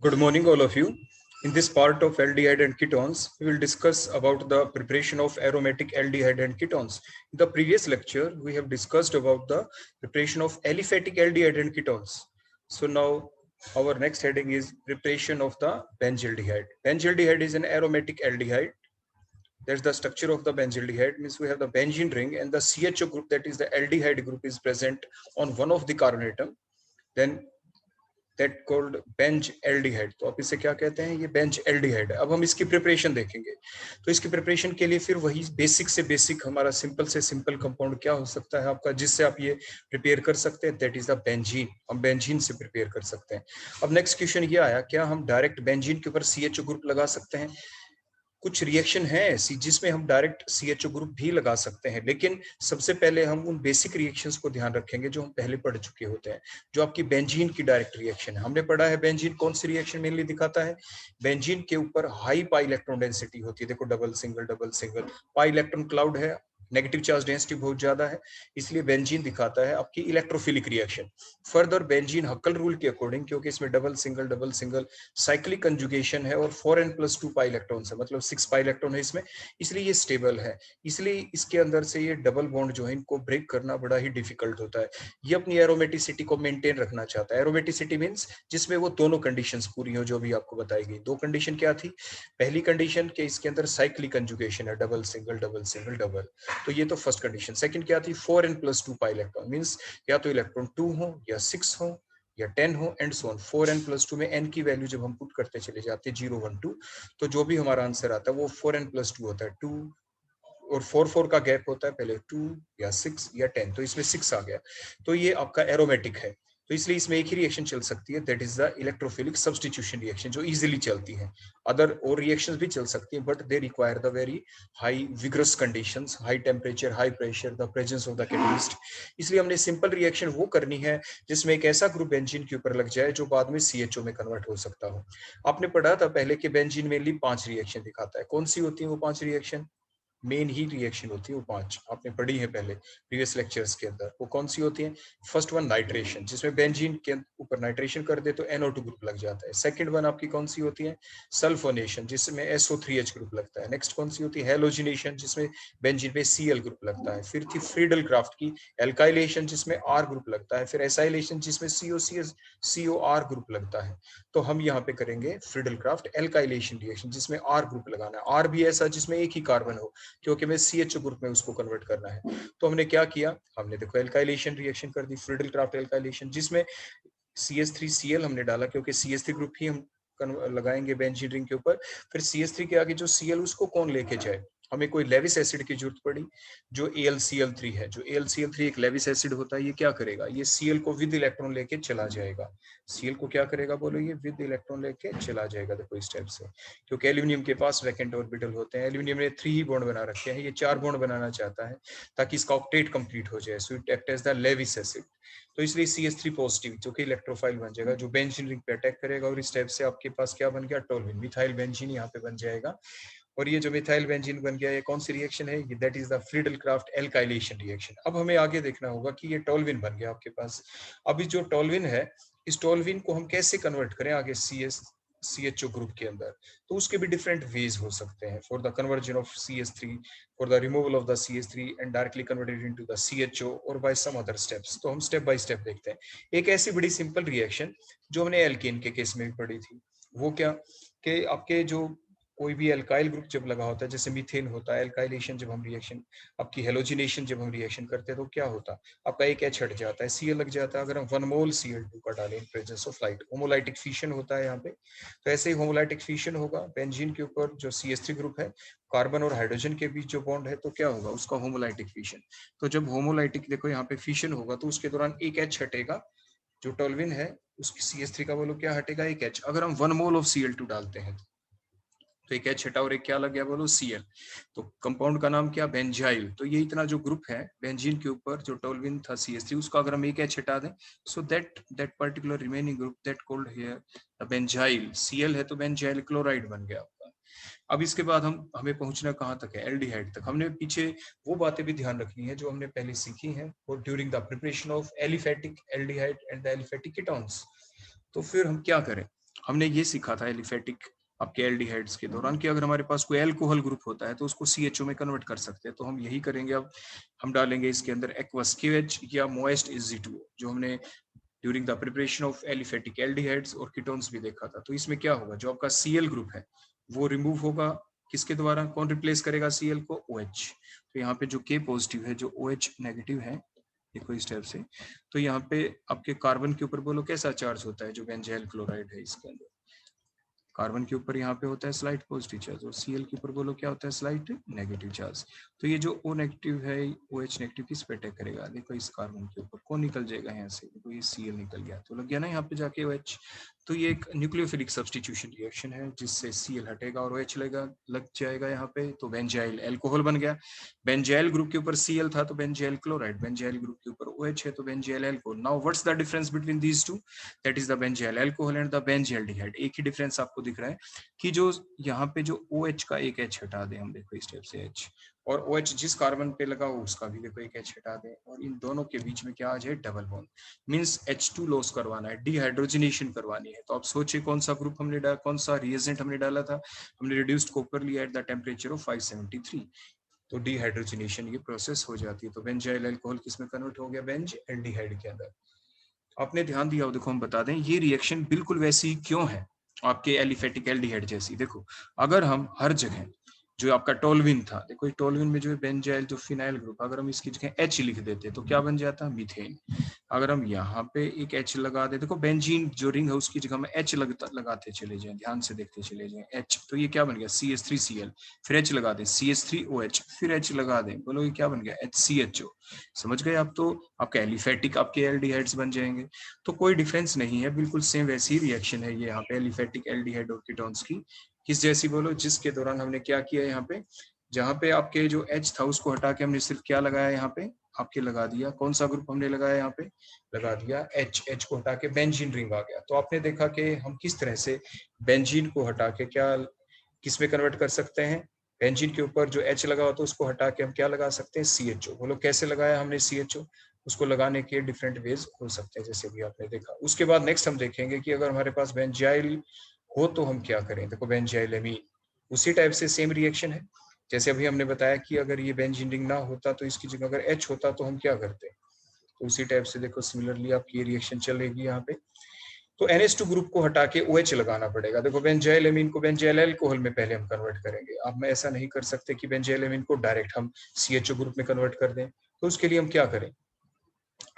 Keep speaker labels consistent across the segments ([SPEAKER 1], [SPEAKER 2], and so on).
[SPEAKER 1] Good morning, all of you. In this part of aldehyde and ketones, we will discuss about the preparation of aromatic aldehyde and ketones. In the previous lecture, we have discussed about the preparation of aliphatic aldehyde and ketones. So now our next heading is preparation of the benzaldehyde. Benzaldehyde is an aromatic aldehyde. There's the structure of the benzaldehyde, means we have the benzene ring and the CHO group, that is the aldehyde group, is present on one of the carbon atom. Then that called Benz aldehyde. तो आप इसे क्या कहते हैं? ये Benz aldehyde है। अब हम इसकी प्रिपरेशन देखेंगे। तो इसकी प्रिपरेशन के लिए फिर वही बेसिक से बेसिक हमारा सिंपल से सिंपल कंपाउंड क्या हो सकता है आपका, जिससे आप ये प्रिपेयर कर सकते हैं, दैट इज द बेंजीन। हम बेंजीन से प्रिपेयर कर सकते हैं। अब नेक्स्ट क्वेश्चन ये आया, क्या हम डायरेक्ट बेंजीन के ऊपर CHO ग्रुप लगा सकते हैं? कुछ रिएक्शन है ऐसी जिसमें हम डायरेक्ट CHO ग्रुप भी लगा सकते हैं, लेकिन सबसे पहले हम उन बेसिक रिएक्शंस को ध्यान रखेंगे जो हम पहले पढ़ चुके होते हैं, जो आपकी बेंजीन की डायरेक्ट रिएक्शन है। हमने पढ़ा है बेंजीन कौन सी रिएक्शन मेनली दिखाता है? बेंजीन के ऊपर हाई पाई इलेक्ट्रॉन डेंसिटी होती है। देखो double single pi electron cloud है, नेगेटिव चार्ज डेंसिटी बहुत ज्यादा है, इसलिए बेंजीन दिखाता है आपकी electrophilic reaction. Further benzene हक्कल rule के अकॉर्डिंग, क्योंकि इसमें डबल सिंगल साइक्लिक कंजुगेशन है और 4n+2 पाई इलेक्ट्रॉन है, मतलब 6 पाई इलेक्ट्रॉन है इसमें, इसलिए ये स्टेबल है। इसलिए इसके अंदर से ये डबल बॉन्ड जो है इनको ब्रेक करना बड़ा ही डिफिकल्ट होता है। ये अपनी एरोमेटिसिटी को मेंटेन रखना चाहता है। एरोमेटिसिटी मींस जिसमें वो दोनों कंडीशंस पूरी हो जो भी आपको बताई गई। दो कंडीशन क्या थी? पहली कंडीशन के इसके अंदर साइक्लिक कंजुगेशन है, डबल सिंगल डबल। तो ये तो फर्स्ट कंडीशन। सेकंड क्या थी? 4n+2 पाई इलेक्ट्रॉन, मींस या तो इलेक्ट्रॉन 2 हो या 6 हो या 10 हो एंड सो ऑन। 4n+2 में n की वैल्यू जब हम पुट करते चले जाते हैं 0 1 2, तो जो भी हमारा आंसर आता है वो 4n+2 होता है। 2 और 4 का गैप होता है, पहले 2 या 6 या 10, तो इसमें 6 आ गया, तो ये आपका एरोमेटिक है। तो इसलिए इसमें एक ही रिएक्शन चल सकती है, that is the electrophilic substitution reaction, जो इजीली चलती है। अदर और रिएक्शंस भी चल सकती हैं, but they require the very high vigorous conditions, high temperature, high pressure, the presence of the catalyst. इसलिए हमने सिंपल रिएक्शन वो करनी है जिसमें एक ऐसा ग्रुप बेंजीन के ऊपर लग जाए जो बाद में CHO में कन्वर्ट हो सकता हो। आपने पढ़ा था पहले कि बेंजीन मेनली 5 रिएक्शन दिखाता है। कौन सी होती है वो 5 रिएक्शन? मेन ही रिएक्शन होती है वो 5, आपने पढ़ी है पहले प्रीवियस लेक्चर्स के अंदर। वो कौन सी होती है? फर्स्ट वन नाइट्रेशन, जिसमें बेंजीन के ऊपर नाइट्रेशन कर दे तो NO2 ग्रुप लग जाता है। सेकंड वन आपकी कौन सी होती है? सल्फोनेशन, जिसमें SO3H ग्रुप लगता है। नेक्स्ट कौन सी होती है? हेलोजिनेशन, जिसमें बेंजीन पे Cl ग्रुप लगता है। फिर थी फ्रीडल क्राफ्ट की एल्काइलेशन, जिसमें R ग्रुप लगता है। फिर एसाइलेशन, जिसमें COR ग्रुप लगता है। तो हम यहाँ पे करेंगे फ्रीडल क्राफ्ट एल्काइलेशन रिएक्शन, जिसमें R ग्रुप लगाना है। R भी ऐसा जिसमें एक ही कार्बन हो, क्योंकि हमें CHO ग्रुप में उसको कन्वर्ट करना है। तो हमने क्या किया? हमने देखो एल्काइलेशन रिएक्शन कर दी, फ्रीडल क्राफ्ट एल्काइलेशन, जिसमें CH3Cl हमने डाला, क्योंकि CH3 ग्रुप ही हम लगाएंगे बेंजीन रिंग के ऊपर। फिर CH3 के आगे जो Cl उसको कौन लेके जाए? हमें कोई लेविस एसिड की जरूरत पड़ी, जो AlCl3 है। जो AlCl3 एक लेविस एसिड होता है, ये क्या करेगा? ये Cl को विद इलेक्ट्रॉन लेके चला जाएगा। Cl को क्या करेगा बोलो? ये विद इलेक्ट्रॉन लेके चला जाएगा। देखो इस टाइप से, क्योंकि एल्यूमिनियम के पास वैकेंट ऑर्बिटल होते हैं। एल्यूमिनियम ने 3 ही बॉन्ड बना रखे हैं, ये 4 बॉन्ड बनाना चाहता है ताकि इसका ऑक्टेट कंप्लीट हो जाए, so it act as the Lewis acid. तो इसलिए CH3 पॉजिटिव जो कि इलेक्ट्रोफाइल बन जाएगा, जो बेंजीन रिंग पे अटैक करेगा, और इस टाइप से आपके पास क्या बन गया? टोल्विन, मिथाइल बेंजीन यहाँ पे बन जाएगा। और ये जो मिथाइल बेंजीन बन गया, ये कौन सी रिएक्शन है? That is the Friedel craft alkylation reaction. अब हमें आगे देखना होगा कि ये टोल्विन बन गया आपके पास। अभी जो टोल्विन है, इस टोल्विन को हम कैसे कन्वर्ट करें आगे CHO ग्रुप के अंदर? तो उसके भी डिफरेंट वेज हो सकते हैं for the conversion of CH3, for the removal of the CH3 and directly converted into the CHO, और बाय सम अदर स्टेप्स। तो हम स्टेप बाय स्टेप देखते हैं। एक ऐसी बड़ी सिंपल रिएक्शन जो हमने एल्केन के केस में भी पढ़ी थी, वो क्या कि आपके जो कोई भी एल्काइल ग्रुप जब लगा होता है, जैसे मीथेन होता है, एल्काइलेशन जब हम रिएक्शन, आपकी हेलोजिनेशन जब हम रिएक्शन करते हैं, तो क्या होता है? आपका एक H हट जाता है, Cl लग जाता है। अगर हम 1 मोल Cl2 का डालें in presence of light, homolytic fission होता है यहाँ पे। तो ऐसे ही होमोलाइटिक फिशन होगा बेंजीन के ऊपर, जो CH3 ग्रुप है, कार्बन और हाइड्रोजन के बीच जो बॉन्ड है, तो क्या होगा? उसका होमोलाइटिक फिशन। तो जब होमोलाइटिक देखो यहाँ पे फिशन होगा, तो उसके दौरान एक H हटेगा, जो टोल्विन है उसकी CH3 का बोलो क्या हटेगा? एक H। अगर हम 1 मोल ऑफ Cl2 डालते हैं तो एक H हटा और एक क्या लग गया बोलो? Cl। तो कंपाउंड का नाम क्या? बेंजाइल। तो ये इतना जो ग्रुप है बेंजीन के ऊपर, जो टोल्विन था CH3, उसका अगर हम एक H हटा दें, so that particular remaining group that called here benzyl. Cl है तो बेंजाइल क्लोराइड बन गया आपका। अब इसके बाद हमें पहुंचना कहाँ तक है? एल्डिहाइड तक। हमने पीछे वो बातें भी ध्यान रखनी है जो हमने पहले सीखी हैं, और during the preparation of aliphatic aldehyde and the aliphatic ketones. तो फिर हम क्या करें? हमने ये सीखा था एलिफेटिक आपके एल्डिहाइड्स के दौरान कि अगर हमारे पास कोई अल्कोहल ग्रुप होता है तो उसको CHO में कन्वर्ट कर सकते हैं। तो हम यही करेंगे। अब हम डालेंगे इसके अंदर एक्वस QH या मोएस्ट Ag2O, जो हमने during the preparation of aliphatic aldehydes और कीटोन्स भी देखा था। तो इसमें क्या होगा, जो आपका Cl ग्रुप है वो रिमूव होगा किसके द्वारा, कौन रिप्लेस करेगा Cl को, OH। तो यहाँ पे जो K पॉजिटिव है, जो OH नेगेटिव है, देखो इस टाइप से। तो यहाँ पे आपके कार्बन के ऊपर बोलो कैसा चार्ज होता है, जो बेंजाइल क्लोराइड है इसके अंदर, कार्बन के ऊपर यहाँ पे होता है स्लाइट पॉजिटिव चार्ज, और Cl के ऊपर बोलो क्या होता है, स्लाइट नेगेटिव चार्ज। तो ये जो O नेगेटिव है, OH नेगेटिव किस पे अटैक करेगा, देखो इस कार्बन के ऊपर, कौन निकल जाएगा यहाँ से, देखो ये Cl निकल गया, तो लग गया ना यहाँ पे जाके OH। तो ये एक न्यूक्लियोफिलिक सब्स्टिट्यूशन रिएक्शन है जिससे Cl हटेगा और OH लग जाएगा यहाँ पे, तो बेंजाइल अल्कोहल बन गया। बेंजाइल ग्रुप के ऊपर Cl था तो बेंजाइल क्लोराइड, बेंजाइल ग्रुप के ऊपर OH है तो benzyl alcohol. Now what's the difference between these two, that is the benzyl alcohol and the benzaldehyde. एक ही डिफरेंस आपको दिख रहा है कि जो यहाँ पे जो OH का एक H हटा दें हम, देखो इस टाइप से H, और OH जिस कार्बन पे लगा हो उसका भी देखो एक H हटा दें, और इन दोनों के बीच में क्या आ जाए, double bond, means H2 loss करवाना है, डिहाइड्रोजनेशन करवानी है। तो आप सोचिए कौन सा ग्रुप हमने डाला, कौन सा रिएजेंट हमने डाला था, हमने रिड्यूस्ड कॉपर लिया एट द टेम्परेचर ऑफ 573। तो डिहाइड्रोजनेशन ये प्रोसेस हो जाती है। तो बेंजाइल अल्कोहल किस में कन्वर्ट हो गया, बेंजाल्डिहाइड के अंदर। आपने ध्यान दिया हो, देखो हम बता दें ये रिएक्शन बिल्कुल वैसी क्यों है आपके एलिफेटिक एल्डिहाइड जैसी। देखो अगर हम हर जगह जो आपका टोल्विन था, देखो टोल्विन में जो बेंजाइल जो फिनाइल ग्रुप, अगर हम इसकी जगह H लिख देते तो क्या बन जाता, मीथेन। अगर हम यहाँ पे एक H लगा दे, देखो बेंजीन जो रिंग है उसकी जगह में H लगाते चले जाएं, ध्यान से देखते चले जाएं H, तो ये क्या बन गया, CH3Cl, फिर H लगा दें CH3OH, फिर H लगा दें, बोलो ये क्या बन गया, HCHO। समझ गए आप, तो आपके एलिफेटिक आपके एल्डिहाइड्स बन जाएंगे। तो कोई डिफरेंस नहीं है, बिल्कुल सेम वैसी रिएक्शन है ये यहाँ पे एलिफेटिक एल्डिहाइड और कीटोन्स की। किस जैसी बोलो, जिसके दौरान हमने क्या किया यहाँ पे, जहाँ पे आपके जो H था उसको हटा के हमने सिर्फ क्या लगाया यहाँ पे, आपके लगा दिया, कौन सा ग्रुप हमने लगाया यहाँ पे, लगा दिया H को हटा के बेंजीन रिंग आ गया। तो आपने देखा कि हम किस तरह से बेंजीन को हटा के क्या किस में कन्वर्ट कर सकते हैं, बेंजीन के ऊपर जो H लगा होता है उसको हटा के हम क्या लगा सकते हैं, CHO। बोलो कैसे लगाया हमने CHO, उसको लगाने के डिफरेंट वेज हो सकते हैं जैसे भी आपने देखा। उसके बाद नेक्स्ट हम देखेंगे कि अगर हमारे पास बेंजाइल हो तो हम क्या करें। देखो बेंजाइल एमीन उसी टाइप से सेम रिएक्शन है जैसे अभी हमने बताया कि अगर ये बेंजीन रिंग ना होता तो इसकी जगह अगर H होता तो हम क्या करते, तो उसी टाइप से देखो सिमिलरली आपकी ये रिएक्शन चलेगी यहाँ पे। तो NH2 ग्रुप को हटा के OH लगाना पड़ेगा। देखो बेंजाइल एमीन को बेंजाइल अल्कोहल में पहले हम कन्वर्ट करेंगे। अब मैं ऐसा नहीं कर सकते कि बेंजाइल एमीन को डायरेक्ट हम CHO ग्रुप में कन्वर्ट कर दें। तो उसके लिए हम क्या करें,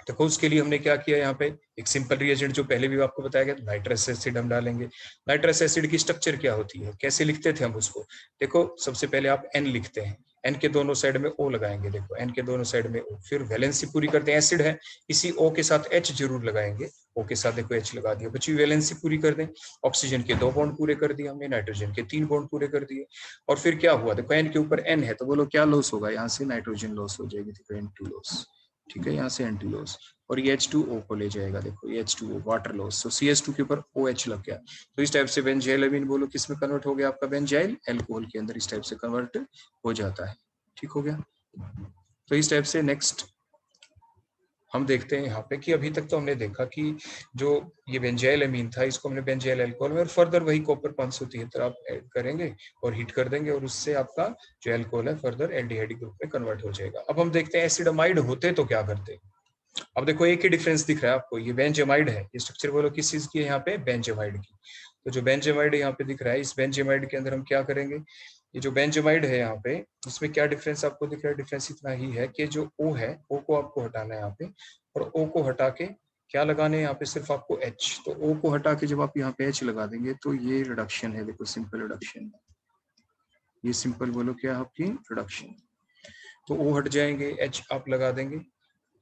[SPEAKER 1] देखो उसके लिए हमने क्या किया, यहाँ पे एक सिंपल रिएजेंट जो पहले भी आपको बताया गया, नाइट्रस एसिड हम डालेंगे। नाइट्रस एसिड की स्ट्रक्चर क्या होती है, कैसे लिखते थे हम उसको, देखो सबसे पहले आप N लिखते हैं, N के दोनों साइड में O लगाएंगे, देखो N के दोनों साइड में O, फिर वैलेंसी पूरी करते हैं, एसिड है इसी O के साथ H जरूर लगाएंगे, O के साथ देखो H लगा दिया, बची वैलेंसी पूरी कर दें, ऑक्सीजन के 2 बॉन्ड पूरे कर दिए हमने, नाइट्रोजन के 3 बॉन्ड पूरे कर दिए। और फिर क्या हुआ, देखो N के ऊपर N है तो बोलो क्या लॉस होगा, यहाँ से नाइट्रोजन लॉस हो जाएगी, देखो N2 लॉस, ठीक है, यहाँ से एंटी लॉस, और ये H2O को ले जाएगा, देखो ये H2O वाटर लॉस, तो CH2 के ऊपर OH लग गया। तो इस टाइप से बेंजाइल अमीन बोलो किस में कन्वर्ट हो गया, आपका बेंजाइल अल्कोहल के अंदर इस टाइप से कन्वर्ट हो जाता है, ठीक हो गया। तो इस टाइप से नेक्स्ट हम देखते हैं यहाँ पे कि अभी तक तो हमने देखा कि जो ये बेंजाइल अमीन था इसको हमने बेंजाइल अल्कोहल में, और फर्दर वही कॉपर 573 आप ऐड करेंगे और हीट कर देंगे और उससे आपका जो अल्कोहल है फर्दर एल्डिहाइड ग्रुप में कन्वर्ट हो जाएगा। अब हम देखते हैं एसिडमाइड होते तो क्या करते। अब देखो एक ही डिफरेंस दिख रहा है आपको, ये बेंजामाइड है, ये स्ट्रक्चर बोलो किस चीज की है यहाँ पे, बेंजामाइड की। तो जो बेंजामाइड यहाँ पे दिख रहा है, इस बेंजामाइड के अंदर हम क्या करेंगे, ये जो बेंजामाइड है यहाँ पे इसमें क्या डिफरेंस आपको दिख रहा है, डिफरेंस इतना ही है कि जो O है O को आपको हटाना है यहाँ पे, और O को हटा के क्या लगाने हैं यहाँ पे, सिर्फ आपको H। तो O को हटा के जब आप यहाँ पे H लगा देंगे तो ये रिडक्शन है, देखो सिंपल रिडक्शन, ये सिंपल बोलो क्या है आपकी रिडक्शन। तो O हट जाएंगे, H आप लगा देंगे,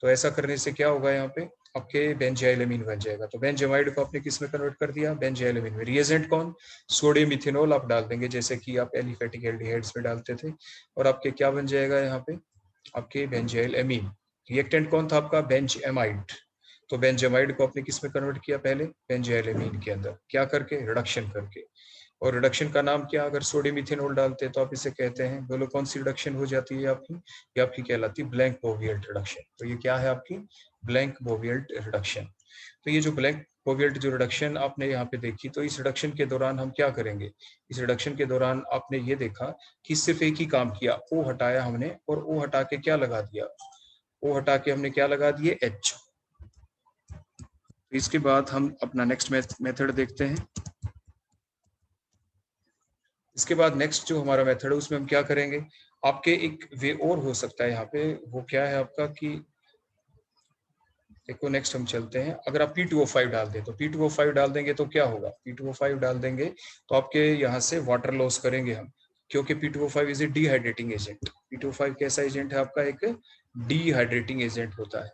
[SPEAKER 1] तो ऐसा करने से क्या होगा यहाँ पे आपके बेंजाइल अमीन बन जाएगा। तो बेंजामाइड को आपने किस में कन्वर्ट कर दिया, बेंजाइल अमीन में। रिएजेंट कौन, सोडियम इथेनॉल आप डाल देंगे जैसे कि आप एलिफेटिक एल्डिहाइड्स में डालते थे, और आपके क्या बन जाएगा यहाँ पे, आपके बेंजाइल अमीन। रिएक्टेंट कौन था आपका, बेंजामाइड। तो बेंजामाइड को आपने किस में कन्वर्ट किया, पहले बेंजाइल अमीन के अंदर, क्या करके, रिडक्शन करके। और रिडक्शन का नाम क्या, अगर सोडियम इथेनॉल डालते हैं तो आप इसे कहते हैं, बोलो कौन सी रिडक्शन हो जाती है आपकी, ये आपकी कहलाती है ब्लैंक बोविएल्ट रिडक्शन। तो ये क्या है आपकी ब्लैंक बोविएल्ट रिडक्शन। तो तो ये जो ब्लैंक कोवेलेंट जो रिडक्शन आपने यहाँ पे देखी, तो इस रिडक्शन के दौरान हम क्या करेंगे, इस रिडक्शन के दौरान आपने ये देखा कि सिर्फ एक ही काम किया, ओ हटाया हमने और ओ हटा के क्या लगा दिया, ओ हटा के हमने क्या लगा दिए, एच। इसके बाद हम अपना नेक्स्ट मेथड देखते हैं। इसके बाद नेक्स्ट जो हमारा मेथड है उसमें हम क्या करेंगे, आपके एक वे और हो सकता है यहाँ पे, वो क्या है आपका कि देखो नेक्स्ट हम चलते हैं, अगर आप P2O5 डाल दें तो P2O5 डाल देंगे तो क्या होगा, P2O5 डाल देंगे तो आपके यहाँ से वाटर लॉस करेंगे हम, क्योंकि P2O5 is a dehydrating agent. P2O5 कैसा एजेंट है आपका, एक डिहाइड्रेटिंग एजेंट होता है।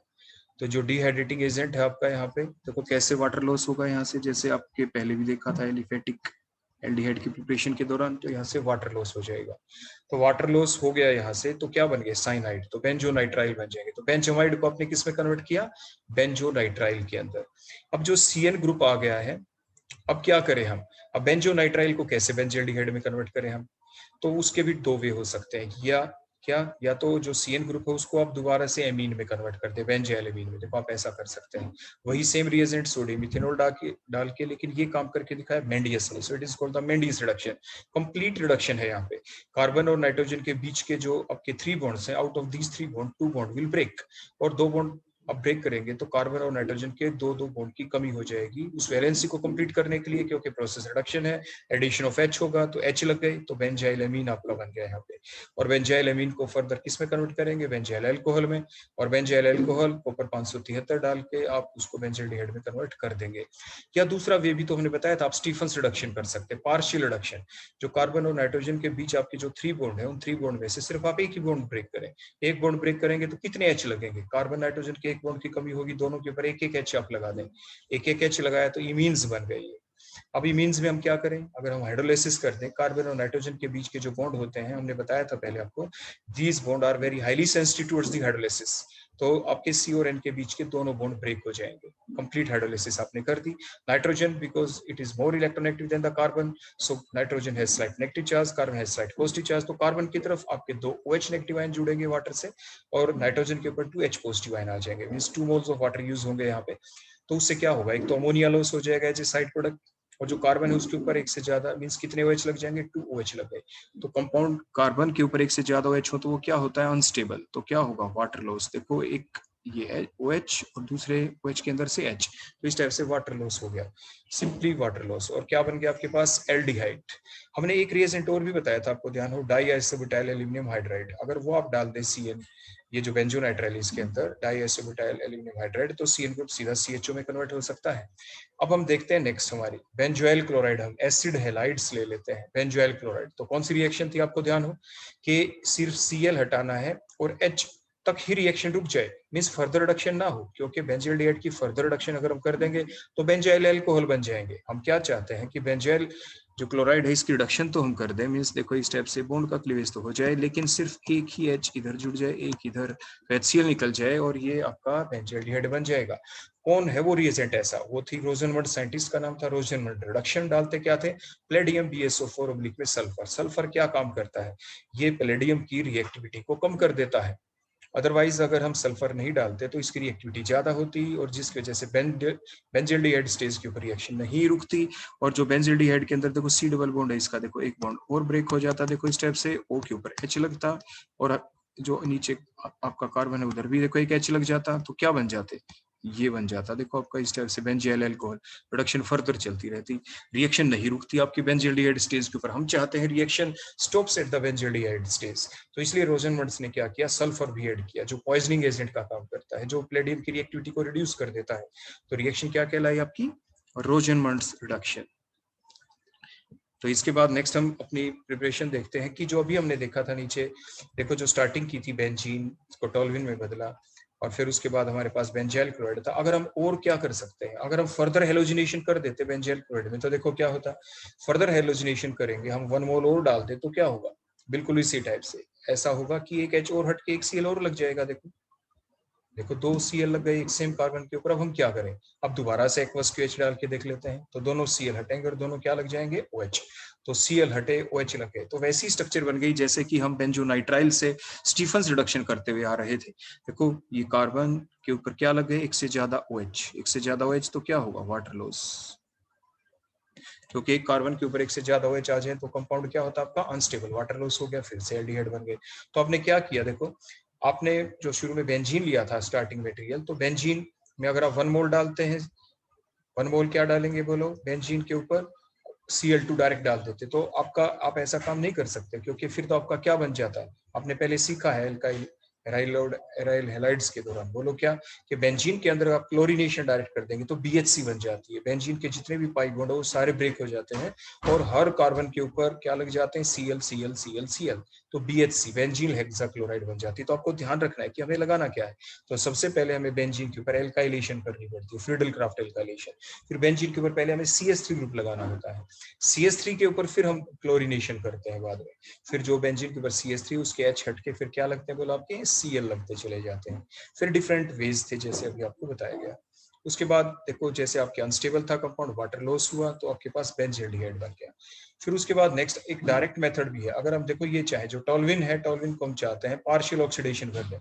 [SPEAKER 1] तो जो डिहाइड्रेटिंग एजेंट है आपका यहाँ पे देखो कैसे वाटर लॉस होगा यहाँ से, जैसे आपके पहले भी देखा था एलिफेटिक एल्डिहाइड की प्रिपरेशन के दौरान, तो यहाँ से वाटर लॉस हो जाएगा। तो वाटर लॉस हो गया यहाँ से, तो क्या बन गया, साइनाइड, तो बेंजोनाइट्राइल बन जाएंगे। तो बेंजोमाइड को आपने किस में कन्वर्ट किया, बेंजोनाइट्राइल के अंदर। अब जो CN ग्रुप आ गया है, अब क्या करें हम, अब बेंजोनाइट्राइल को कैसे बेंजल्डिहाइड में कन्वर्ट करें हम, तो उसके भी दो वे हो सकते हैं, या क्या, या तो जो CN ग्रुप है उसको आप दोबारा से एमीन में कन्वर्ट कर दे, बेंजाइल एमीन में, देखो आप ऐसा कर सकते हैं। वही सेम रिएजेंट सोडियम इथेनॉल डाल के, लेकिन ये काम करके दिखाया मेंडियस ने, so it is called the Mendius reduction. Complete reduction है यहाँ पे। कार्बन और नाइट्रोजन के बीच के जो आपके 3 बॉन्ड्स हैं, out of these 3 bond 2 bond will break, और 2 बॉन्ड अब ब्रेक करेंगे तो कार्बन और नाइट्रोजन के दो बॉन्ड की कमी हो जाएगी उस वैलेंसी को कंप्लीट करने के लिए, क्योंकि प्रोसेस रिडक्शन है, एडिशन ऑफ H होगा तो H लग गई, तो बेंजाइल एमीन आपका बन गया यहाँ पे। और बेंजाइल एमीन को फर्दर किस में कन्वर्ट करेंगे, बेंजाइल अल्कोहल में, और बेंजाइल अल्कोहल कॉपर 573 डाल के आप उसको बेंजाल्डिहाइड में कन्वर्ट कर देंगे। या दूसरा वे भी तो हमने बताया था, आप स्टीफन्स रिडक्शन कर सकते हैं, पार्शियल रिडक्शन, जो कार्बन और नाइट्रोजन के बीच आपके जो 3 बॉन्ड है, उन 3 बॉन्ड में से सिर्फ आप एक ही बॉन्ड ब्रेक करें, एक बॉन्ड ब्रेक करेंगे तो कितने H लगेंगे, कार्बन नाइट्रोजन के एक बॉन्ड की कमी होगी, दोनों के ऊपर एक एक H आप लगा दें, एक एक H लगाया तो इमीन्स बन गई है। अब इमीन्स में हम क्या करें, अगर हम हाइड्रोलाइसिस करते हैं, कार्बन और नाइट्रोजन के बीच के जो बॉन्ड होते हैं, हमने बताया था पहले आपको, these bond are very highly sensitive towards the hydrolysis, तो आपके C और N के बीच के दोनों बॉन्ड ब्रेक हो जाएंगे। कंप्लीट हाइड्रोलाइसिस आपने कर दी। Nitrogen, because it is more electronegative than the carbon, so nitrogen has slight negative charge, carbon has slight positive charge, तो कार्बन की तरफ आपके 2 OH नेगेटिव आयन जुड़ेंगे वाटर से, और नाइट्रोजन के ऊपर 2 H पॉजिटिव आयन आ जाएंगे, means 2 moles of water use होंगे यहाँ पे। तो उससे क्या होगा, एक तो अमोनिया लॉस हो जाएगा एज ए साइड प्रोडक्ट, और जो कार्बन है उसके ऊपर एक से ज्यादा, मींस कितने OH लग जाएंगे, 2 OH लग गए। तो कंपाउंड कार्बन के ऊपर एक से ज्यादा OH हो तो वो क्या होता है, अनस्टेबल, तो क्या होगा, वाटर लॉस। देखो एक ये OH और दूसरे OH के अंदर से H, तो इस टाइप से वाटर लॉस हो गया, सिंपली वाटर लॉस। और क्या बन गया आपके पास, एल्डिहाइड। हमने एक रिएजेंट और भी बताया था, आपको ध्यान हो, डाईआइसोब्यूटाइल एल्यूमिनियम हाइड्राइड, अगर वो आप डाल दें CN, ये जो बेंजोनाइट्राइल इसके अंदर डाईआइसोब्यूटाइल एल्यूमिनियम हाइड्राइड, तो CN ग्रुप सीधा CHO में कन्वर्ट हो सकता है। अब हम देखते हैं नेक्स्ट हमारी बेंजोइल क्लोराइड, हम एसिड हैलाइड्स ले लेते हैं, बेंजोइल क्लोराइड। तो कौन सी रिएक्शन थी, आपको ध्यान हो कि सिर्फ Cl हटाना है और H तक ही रिएक्शन रुक जाए, मींस फर्दर रिडक्शन ना हो, क्योंकि बेंजाइल्डिहाइड की फर्दर रिडक्शन अगर हम कर देंगे तो बेंजाइल अल्कोहल बन जाएंगे। हम क्या चाहते हैं कि बेंजाइल जो क्लोराइड है इसकी रिडक्शन तो हम कर दें, मींस देखो इस टाइप से बॉन्ड का क्लीवेज तो हो जाए, लेकिन सिर्फ एक ही H इधर जुड़ जाए, एक इधर HCl निकल जाए, और ये आपका बेंजाइल्डिहाइड बन जाएगा। कौन है वो रिएजेंट ऐसा, वो थी रोजनमंड, साइंटिस्ट का नाम था रोजनमंड। रिडक्शन डालते क्या थे, प्लेडियम BSO4 ऑब्लिक में सल्फर। सल्फर क्या काम करता है, ये प्लेडियम की रिएक्टिविटी को कम कर देता है। अदरवाइज अगर हम सल्फर नहीं डालते तो इसकी रिएक्टिविटी ज्यादा होती, और जिसकी वजह से बेंजाल्डिहाइड स्टेज के ऊपर रिएक्शन नहीं रुकती, और जो बेंजाल्डिहाइड के अंदर देखो C डबल बॉन्ड है, इसका देखो एक बॉन्ड और ब्रेक हो जाता, देखो इस टाइप से O के ऊपर H लगता, और जो नीचे आपका कार्बन है उधर भी देखो एक H लग जाता, तो क्या बन जाते, ये बन जाता, देखो आपका इस टाइप से बेंजाइल अल्कोहल। प्रोडक्शन फर्दर चलती रहती, रिएक्शन नहीं रुकती आपकी बेंजाल्डिहाइड स्टेज के ऊपर। हम चाहते हैं reaction stops at the benzaldehyde stage, तो इसलिए रोजनमंड्स ने क्या किया, सल्फर भी ऐड किया, जो पॉइजनिंग एजेंट का काम करता है, जो प्लेडियम की रिएक्टिविटी को रिड्यूस कर देता है। तो रिएक्शन क्या कहलाई आपकी, रोजनमंड्स रिडक्शन। तो इसके बाद नेक्स्ट हम अपनी प्रिपरेशन देखते हैं कि जो अभी हमने देखा था नीचे, देखो जो स्टार्टिंग की थी बेंजीन, इसको टोल्विन में बदला, और फिर उसके बाद हमारे पास बेंजाइल क्लोराइड था। अगर हम और क्या कर सकते हैं, अगर हम फर्दर हेलोजिनेशन कर देते बेंजाइल क्लोराइड में, तो देखो क्या होता, फर्दर हेलोजिनेशन करेंगे हम, 1 मोल और डाल दे तो क्या होगा, बिल्कुल इसी टाइप से ऐसा होगा कि एक H और हट के एक Cl और लग जाएगा, देखो देखो 2 Cl लग गए एक सेम कार्बन के ऊपर। अब हम क्या करें, अब दोबारा से एक्वस QH डाल के देख लेते हैं। तो दोनों Cl हटेंगे और दोनों क्या लग जाएंगे, OH। तो Cl हटे, OH लग गए, तो वैसी स्ट्रक्चर बन गई जैसे कि हम बेंजोनाइट्राइल से स्टीफंस रिडक्शन करते हुए आ रहे थे। देखो ये कार्बन के ऊपर क्या लग गए, एक से ज्यादा OH, एक से ज्यादा OH तो क्या होगा, वाटर लॉस। क्योंकि एक कार्बन के ऊपर एक से ज्यादा OH आ जाए तो कंपाउंड क्या होता है आपका, अनस्टेबल, वाटर लॉस हो गया, फिर से एल्डिहाइड बन गए। तो आपने क्या किया, देखो आपने जो शुरू में बेंजीन लिया था स्टार्टिंग मटेरियल, तो बेंजीन में अगर आप 1 मोल डालते हैं, 1 मोल क्या डालेंगे बोलो, बेंजीन के ऊपर Cl2 डायरेक्ट डाल देते, तो आपका आप ऐसा काम नहीं कर सकते, क्योंकि फिर तो आपका क्या बन जाता, आपने पहले सीखा है एल्काइल एराइल हैलाइड्स के दौरान, बोलो क्या, कि बेंजीन के अंदर आप क्लोरीनेशन डायरेक्ट कर देंगे तो BHC बन जाती है। बेंजीन के जितने भी पाई बॉन्ड हो सारे ब्रेक हो जाते हैं और हर कार्बन के ऊपर क्या लग जाते हैं, Cl, तो BHC बेंजीन हेक्साक्लोराइड बन जाती है। तो आपको ध्यान रखना है कि हमें लगाना क्या है। तो सबसे पहले हमें बेंजीन के ऊपर एल्काइलेशन करनी पड़ती है, फ्रीडल क्राफ्ट एल्काइलेशन। फिर बेंजीन के ऊपर पहले हमें CH3 ग्रुप लगाना होता है, CH3 के ऊपर फिर हम क्लोरीनेशन करते हैं बाद में। फिर जो बेंजीन के ऊपर CH3 उसके H हट के फिर क्या लगते हैं, बोला आपके Cl लगते चले जाते हैं। फिर डिफरेंट वेज थे जैसे अभी आपको बताया गया। उसके बाद देखो जैसे आपके अनस्टेबल था कंपाउंड, वाटर लॉस हुआ तो आपके पास बेंजल्डिहाइड बन गया। फिर उसके बाद नेक्स्ट एक डायरेक्ट मेथड भी है। अगर हम देखो ये चाहे जो टोल्विन है, टोल्विन को हम चाहते हैं पार्शियल ऑक्सीडेशन कर दें।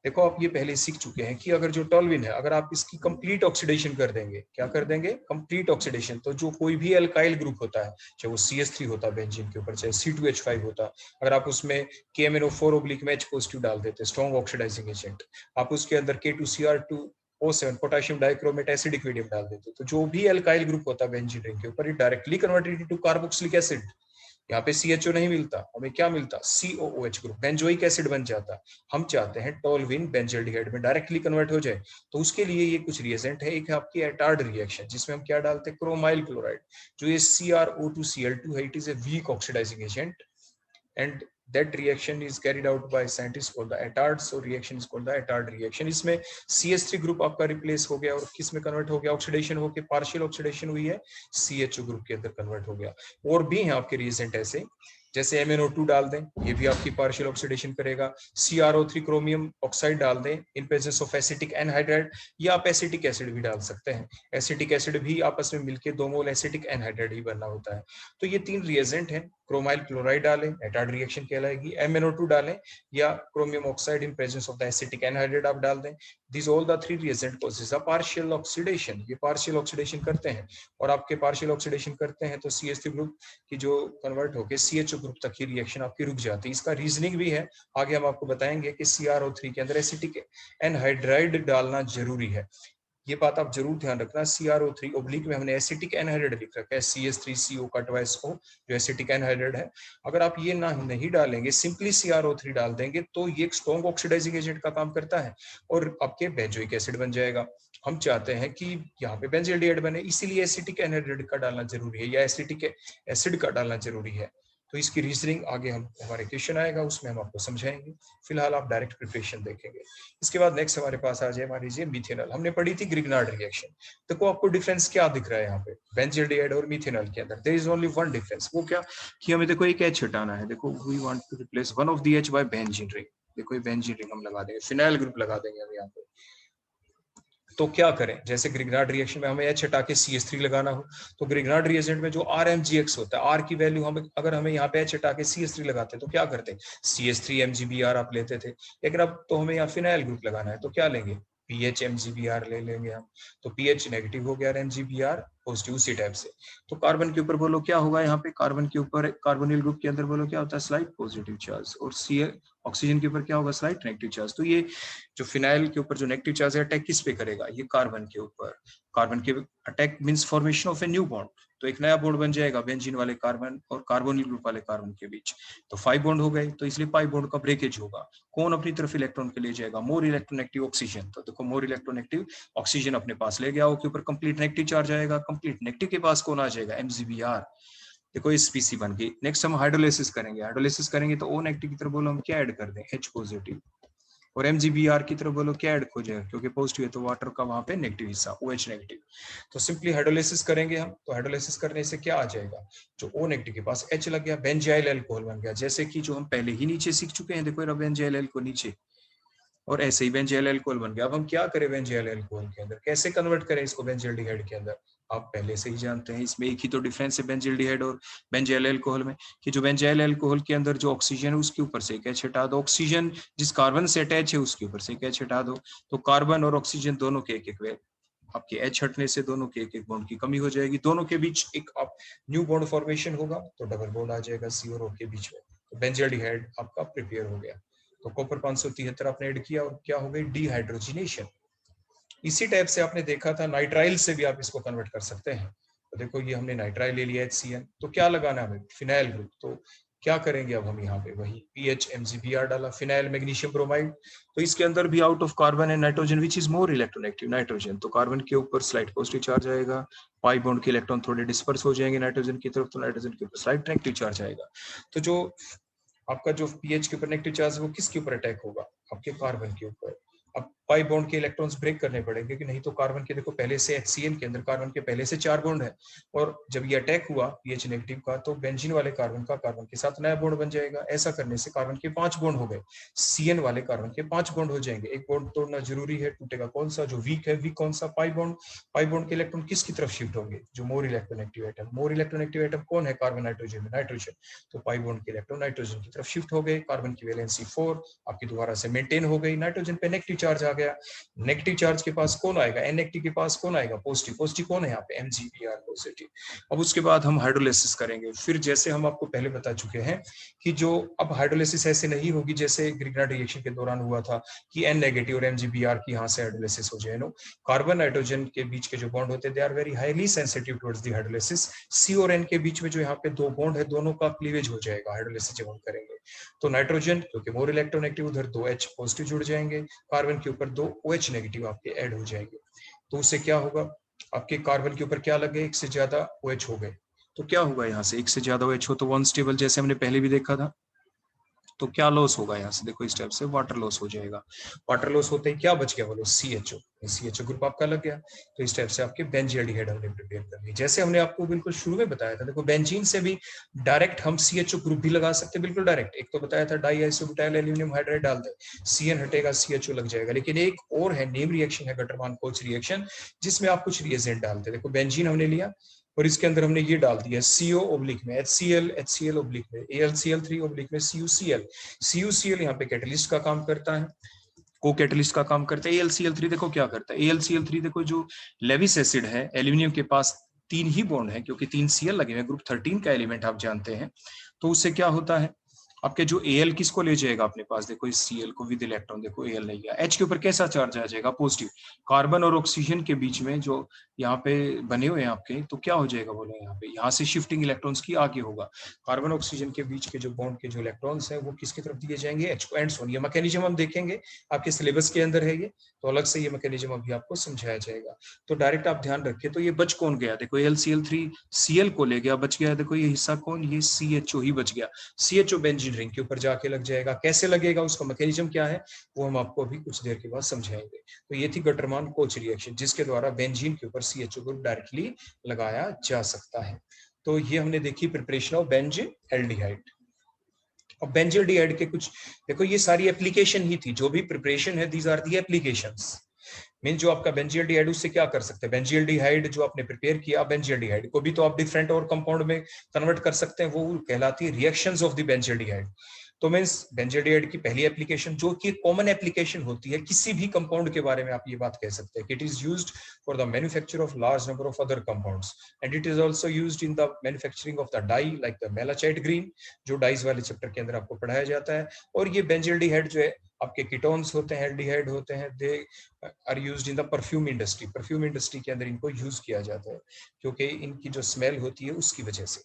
[SPEAKER 1] देखो आप ये पहले सीख चुके हैं कि अगर जो टोल्विन है अगर आप इसकी कंप्लीट ऑक्सीडेशन कर देंगे, क्या कर देंगे, कंप्लीट ऑक्सीडेशन, तो जो कोई भी अल्काइल ग्रुप होता है, चाहे वो CH3 होता है बेंजीन के ऊपर, चाहे C2H5 होता, अगर आप उसमें KMnO4/H पॉजिटिव डाल देते, स्ट्रॉन्ग ऑक्सीडाइजिंग एजेंट, आप उसके अंदर K2Cr2O7 potassium dichromate acidic medium डाल देते, तो जो भी अल्काइल ग्रुप होता है बेंजीन रिंग के ऊपर, ये directly converted into carboxylic acid. यहाँ पे CHO नहीं मिलता, हमें क्या मिलता, COOH ग्रुप, बेंजोइक एसिड बन जाता। हम चाहते हैं टोल्विन बेंजल्डिहाइड में डायरेक्टली कन्वर्ट हो जाए, तो उसके लिए ये कुछ रिएजेंट है। एक है आपकी एटार्ड रिएक्शन, जिसमें हम क्या डालते हैं, क्रोमाइल क्लोराइड। जो ये CrO2Cl2 है, it is a weak oxidising agent and that reaction is carried out by scientists called the Attard, so reaction is called the Attard reaction। इसमें CH3 ग्रुप आपका रिप्लेस हो गया और किस में कन्वर्ट हो गया, ऑक्सीडेशन होके पार्शियल ऑक्सीडेशन हुई है, CHO ग्रुप के अंदर कन्वर्ट हो गया। और भी हैं आपके रिएजेंट ऐसे, जैसे MnO2 डाल दें, ये भी आपकी पार्शियल ऑक्सीडेशन करेगा। CrO3 क्रोमियम ऑक्साइड डाल दें in presence of acetic anhydride, या आप एसिटिक एसिड भी डाल सकते हैं। एसिटिक एसिड भी आपस में मिलके 2 मोल एसिटिक एनहाइड्राइड ही बनना होता है। तो ये 3 रिएजेंट हैं। क्रोमाइल क्लोराइड डालें, एटार्ड रिएक्शन कहलाएगी। MnO2 डालें या chromium oxide in presence of the acetic anhydride आप डाल दें। This all the 3 reagent causes a partial oxidation, ये पार्शियल ऑक्सीडेशन करते हैं। और आपके पार्शियल ऑक्सीडेशन करते हैं तो CH3 ग्रुप की जो कन्वर्ट होकर CHO ग्रुप तक की रिएक्शन आपकी रुक जाती है। इसका रीजनिंग भी है, आगे हम आपको बताएंगे कि CrO3 के अंदर एसिटिक एनहाइड्राइड डालना जरूरी है। ये बात आप जरूर ध्यान रखना। CrO3 ओब्लिक में हमने एसिटिक एनहाइड्राइड लिख रखा है, CH3CO का ट्वाइस O जो एसिटिक एनहाइड्राइड है। अगर आप ये ना नहीं डालेंगे, सिंपली CrO3 डाल देंगे, तो ये एक स्ट्रॉन्ग ऑक्सीडाइजिंग एजेंट का काम करता है और आपके बेंजोइक एसिड बन जाएगा। हम चाहते हैं कि यहाँ पे बेंजल्डिहाइड बने, इसीलिए एसिटिक एनहाइड्राइड का डालना जरूरी है या एसिटिक एसिड का डालना जरूरी है। तो इसकी रीजनिंग आगे हम हमारे क्वेश्चन आएगा उसमें हम आपको समझाएंगे। फिलहाल आप डायरेक्ट प्रिपरेशन देखेंगे। इसके बाद नेक्स्ट हमारे पास आ जाए, मान लीजिए मिथेनॉल। हमने पढ़ी थी ग्रिग्नार्ड रिएक्शन। देखो आपको डिफरेंस क्या दिख रहा है यहाँ पे बेंजल्डिहाइड और मिथेनॉल के अंदर, there is only one difference. वो क्या, कि हमें देखो एक H हटाना है। देखो we want to replace one of the H by benzene ring. देखो ये बेंजीन रिंग हम लगा देंगे, फिनाइल ग्रुप लगा देंगे हम यहाँ पे। तो क्या करें, जैसे ग्रिग्नार्ड रिएक्शन में हमें H हटा के CH3 लगाना हो, तो ग्रिग्नार्ड रिएजेंट में जो RMGX होता है, R की वैल्यू हम अगर हमें यहाँ पे H हटा के CH3 लगाते तो क्या करते, CH3 MgBr आप लेते थे। लेकिन अब तो हमें यहाँ फिनाइल ग्रुप लगाना है, तो क्या लेंगे, PH MgBr ले लेंगे हम। तो PH नेगेटिव हो गया और MgBr पॉजिटिव, उसी टाइप से। तो कार्बन के ऊपर बोलो क्या होगा, यहाँ पे कार्बन के ऊपर कार्बोनिल ग्रुप के अंदर बोलो क्या होता है, स्लाइट पॉजिटिव चार्ज, और ऑक्सीजन के ऊपर क्या होगा, स्लाइट नेगेटिव चार्ज। तो ये जो फिनाइल के ऊपर जो नेगेटिव चार्ज है अटैक किस पे करेगा, ये कार्बन के ऊपर। कार्बन के attack means formation of a new bond, तो एक नया बॉन्ड बन जाएगा बेंजीन वाले कार्बन और कार्बोनिल ग्रुप वाले कार्बन के बीच। तो 5 बॉन्ड हो गए, तो इसलिए पाई बॉन्ड का ब्रेकेज होगा। कौन अपनी तरफ इलेक्ट्रॉन के ले जाएगा, मोर इलेक्ट्रोनेगेटिव ऑक्सीजन। तो देखो मोर इलेक्ट्रोनेगेटिव ऑक्सीजन अपने पास ले गया, के ऊपर कंप्लीट नेगेटिव चार्ज आएगा। कंप्लीट नेगेटिव के पास कौन आ जाएगा, MgBr। देखो इस स्पीसी बन गई। नेक्स्ट हम हाइड्रोलिसिस करेंगे। हाइड्रोलिसिस करेंगे तो O नेगेटिव की तरफ बोलो हम क्या ऐड कर दें, H पॉजिटिव, और MgBr की तरफ बोलो क्या ऐड हो जाएगा, क्योंकि पॉजिटिव है तो वाटर का वहां पे नेगेटिव हिस्सा OH नेगेटिव। तो सिंपली हाइड्रोलिसिस करेंगे हम, तो हाइड्रोलिसिस करने से क्या आ जाएगा, जो O नेगेटिव के पास H लग गया, बेंजाइल अल्कोहल बन गया। जैसे कि जो हम पहले ही नीचे सीख चुके हैं, देखो बेंजाइल अल्कोहल नीचे और ऐसे ही बेंजील अल्कोहल बन गया। अब हम क्या करें बेंजील अल्कोहल के अंदर, कैसे कन्वर्ट करें इसको बेंजील्डिहाइड के अंदर, आप पहले से ही जानते हैं। इसमें एक ही तो डिफरेंस है बेंजील्डिहाइड और बेंजील अल्कोहल में, कि जो बेंजील अल्कोहल के अंदर जो ऑक्सीजन है उसके ऊपर से एक एच हटा दो, ऑक्सीजन जिस कार्बन से अटैच है उसके ऊपर से एक एच हटा दो, तो कार्बन और ऑक्सीजन दोनों के एक एक आपके एच हटने से दोनों के एक एक बॉन्ड की कमी हो जाएगी, दोनों के बीच एक आप न्यू बॉन्ड फॉर्मेशन होगा, तो डबल बॉन्ड आ जाएगा सी और ओ के बीच में, तो बेंजील्डिहाइड आपका प्रिपेयर हो गया। तो कॉपर 573 आपने ऐड किया और क्या हो गई, डीहाइड्रोजिनेशन। इसी टाइप से आपने देखा था नाइट्राइल से भी आप इसको कन्वर्ट कर सकते हैं। तो देखो ये हमने नाइट्राइल ले लिया HCl, तो क्या लगाना है हमें, फिनाइल ग्रुप। तो क्या करेंगे अब हम यहाँ पे वही PHMgBr डाला, फिनाइल मैग्नीशियम ब्रोमाइड। तो इसके अंदर भी out of carbon and nitrogen which is more electronegative, nitrogen, तो कार्बन के ऊपर स्लाइड पॉजिटिव चार्ज आएगा, पाई बॉन्ड के इलेक्ट्रॉन थोड़े डिस्पर्स हो जाएंगे नाइट्रोजन की तरफ, तो नाइट्रोजन के ऊपर स्लाइड नेगेटिव चार्ज आएगा। तो जो आपका जो पीएच के ऊपर नेगेटिव चार्ज है वो किसके ऊपर अटैक होगा, आपके कार्बन के ऊपर। अब पाई बॉन्ड के इलेक्ट्रॉन्स ब्रेक करने पड़ेंगे कि नहीं, तो कार्बन के देखो पहले से HCl के अंदर कार्बन के पहले से 4 बॉन्ड है, और जब ये अटैक हुआ पीएच नेगेटिव का, तो बेंजीन वाले कार्बन का कार्बन के साथ नया बॉन्ड बन जाएगा। ऐसा करने से कार्बन के 5 बॉन्ड हो गए, CN वाले कार्बन के 5 बॉन्ड हो जाएंगे। एक बॉन्ड तोड़ना जरूरी है, टूटेगा कौन सा, जो वीक है, वीक कौन सा, पाई बॉन्ड। पाई बॉन्ड के इलेक्ट्रॉन किसकी तरफ शिफ्ट होंगे, जो more electronegative atom. More electronegative atom कौन है, कार्बन नाइट्रोजन में, नाइट्रोजन, तो पाई बॉन्ड के इलेक्ट्रॉन नाइट्रोजन की तरफ शिफ्ट हो गए, कार्बन की वैलेंसी 4 आपकी दोबारा से मेंटेन हो गई, नाइट्रोजन पे नेगेटिव चार्ज आ गया। नेगेटिव चार्ज के पास कौन आएगा, N के पास कौन आएगा, पॉजिटिव। पॉजिटिव कौन है यहाँ पे, MgBr पॉजिटिव। अब उसके बाद हम हाइड्रोलिसिस करेंगे। फिर जैसे हम आपको पहले बता चुके हैं कि जो अब हाइड्रोलिसिस ऐसे नहीं होगी जैसे ग्रिग्नार्ड रिएक्शन के दौरान हुआ था कि N नेगेटिव और MgBr की यहाँ से हाइड्रोलिसिस हो जाए। नो, कार्बन नाइट्रोजन के बीच के जो बॉन्ड होते हैं they are very highly sensitive towards the hydrolysis. C और N के बीच में जो यहाँ पे 2 बॉन्ड है दोनों का क्लीवेज हो जाएगा हाइड्रोलिसिस जब हम करेंगे। तो नाइट्रोजन क्योंकि मोर इलेक्ट्रोनेगेटिव, उधर 2 H पॉजिटिव जुड़ जाएंगे, कार्बन के ऊपर 2 OH नेगेटिव आपके ऐड हो जाएंगे। तो उससे क्या होगा, आपके कार्बन के ऊपर क्या लगे, एक से ज्यादा OH हो गए, तो क्या होगा यहाँ से, एक से ज्यादा OH हो तो वन स्टेबल, जैसे हमने पहले भी देखा था। तो क्या लॉस होगा यहाँ से, देखो इस टाइप से वाटर लॉस हो जाएगा। वाटर लॉस होते ही क्या बच गया, बोलो CHO, CHO ग्रुप आपका लग गया। तो इस टाइप से आपके बेंजील्डिहाइड हमने प्रिपेयर कर ली। जैसे हमने आपको बिल्कुल शुरू में बताया था, देखो बेंजीन से भी डायरेक्ट हम CHO ग्रुप भी लगा सकते हैं, बिल्कुल डायरेक्ट। एक तो बताया था डाई आइसोब्यूटाइल एल्यूमिनियम हाइड्राइड डाल दे, CN हटेगा, CHO लग जाएगा। लेकिन एक और है, नेम रिएक्शन है, गटरमान-कोच रिएक्शन, जिसमें आप कुछ रिएजेंट डालते हैं। देखो बेंजीन हमने लिया और इसके अंदर हमने ये डाल दिया CO ओब्लिक में HCl ओब्लिक में AlCl3 ओब्लिक में CuCl यहाँ पे कैटलिस्ट का काम करता है, को कैटलिस्ट का काम करता है। AlCl3 देखो क्या करता है, AlCl3 देखो जो लेविस एसिड है, एल्यूमिनियम के पास 3 ही बॉन्ड है क्योंकि 3 Cl लगे हुए, ग्रुप 13 का एलिमेंट आप जानते हैं। तो उससे क्या होता है, आपके जो Al किसको ले जाएगा अपने पास, देखो इस Cl को विद इलेक्ट्रॉन, देखो Al नहीं गया, H के ऊपर कैसा चार्ज आ जाएगा, पॉजिटिव। कार्बन और ऑक्सीजन के बीच में जो यहाँ पे बने हुए हैं आपके, तो क्या हो जाएगा बोलो, यहाँ पे यहाँ से शिफ्टिंग इलेक्ट्रॉन्स की आगे होगा। कार्बन ऑक्सीजन के बीच के जो बॉन्ड के जो इलेक्ट्रॉन्स हैं वो किसकी तरफ दिए जाएंगे, H को। एंड सोन, ये मैकेनिज्म हम देखेंगे, आपके सिलेबस के अंदर है ये, तो अलग से ये मैकेनिज्म अभी आपको समझाया जाएगा। तो डायरेक्ट आप ध्यान रखें, तो ये बच कौन गया, देखो AlCl3 Cl को ले गया, बच गया, देखो ये हिस्सा कौन, ये CHO ही बच गया। CHO बेंजीन रिंग के ऊपर जाके लग जाएगा। कैसे लगेगा, उसका मैकेनिज्म क्या है वो हम आपको अभी कुछ देर के बाद समझाएंगे। तो ये थी गटरमान-कोच रिएक्शन, जिसके द्वारा बेंजीन के ऊपर CHO ग्रुप डायरेक्टली लगाया जा सकता है। तो ये हमने देखी प्रिपरेशन ऑफ बेंजील्डिहाइड। अब बेंजील्डिहाइड के कुछ देखो, ये सारी एप्लीकेशन ही थी, जो भी प्रिपरेशन है these are the applications. Mean जो आपका बेंजील्डिहाइड, उससे क्या कर सकते हैं, बेंजील्डिहाइड जो आपने प्रिपेयर किया, बेंजील्डिहाइड को भी तो आप डिफरेंट और कंपाउंड में कन्वर्ट कर सकते हैं, वो कहलाती है रिएक्शंस ऑफ द बेंजील्डिहाइड। तो मीन्स बेंजील्डिहाइड की पहली एप्लीकेशन, जो कि कॉमन एप्लीकेशन होती है, किसी भी कंपाउंड के बारे में आप ये बात कह सकते हैं कि it is used for the manufacture of large number of other compounds, and it is also used in the manufacturing of the dye like the malachite green, जो डाइज वाले चैप्टर के अंदर आपको पढ़ाया जाता है। और ये बेंजील्डिहाइड जो है आपके कीटोन्स होते हैं, एल्डिहाइड होते हैं, they are used in the perfume industry. Perfume industry के अंदर इनको यूज किया जाता है क्योंकि इनकी जो स्मेल होती है उसकी वजह से।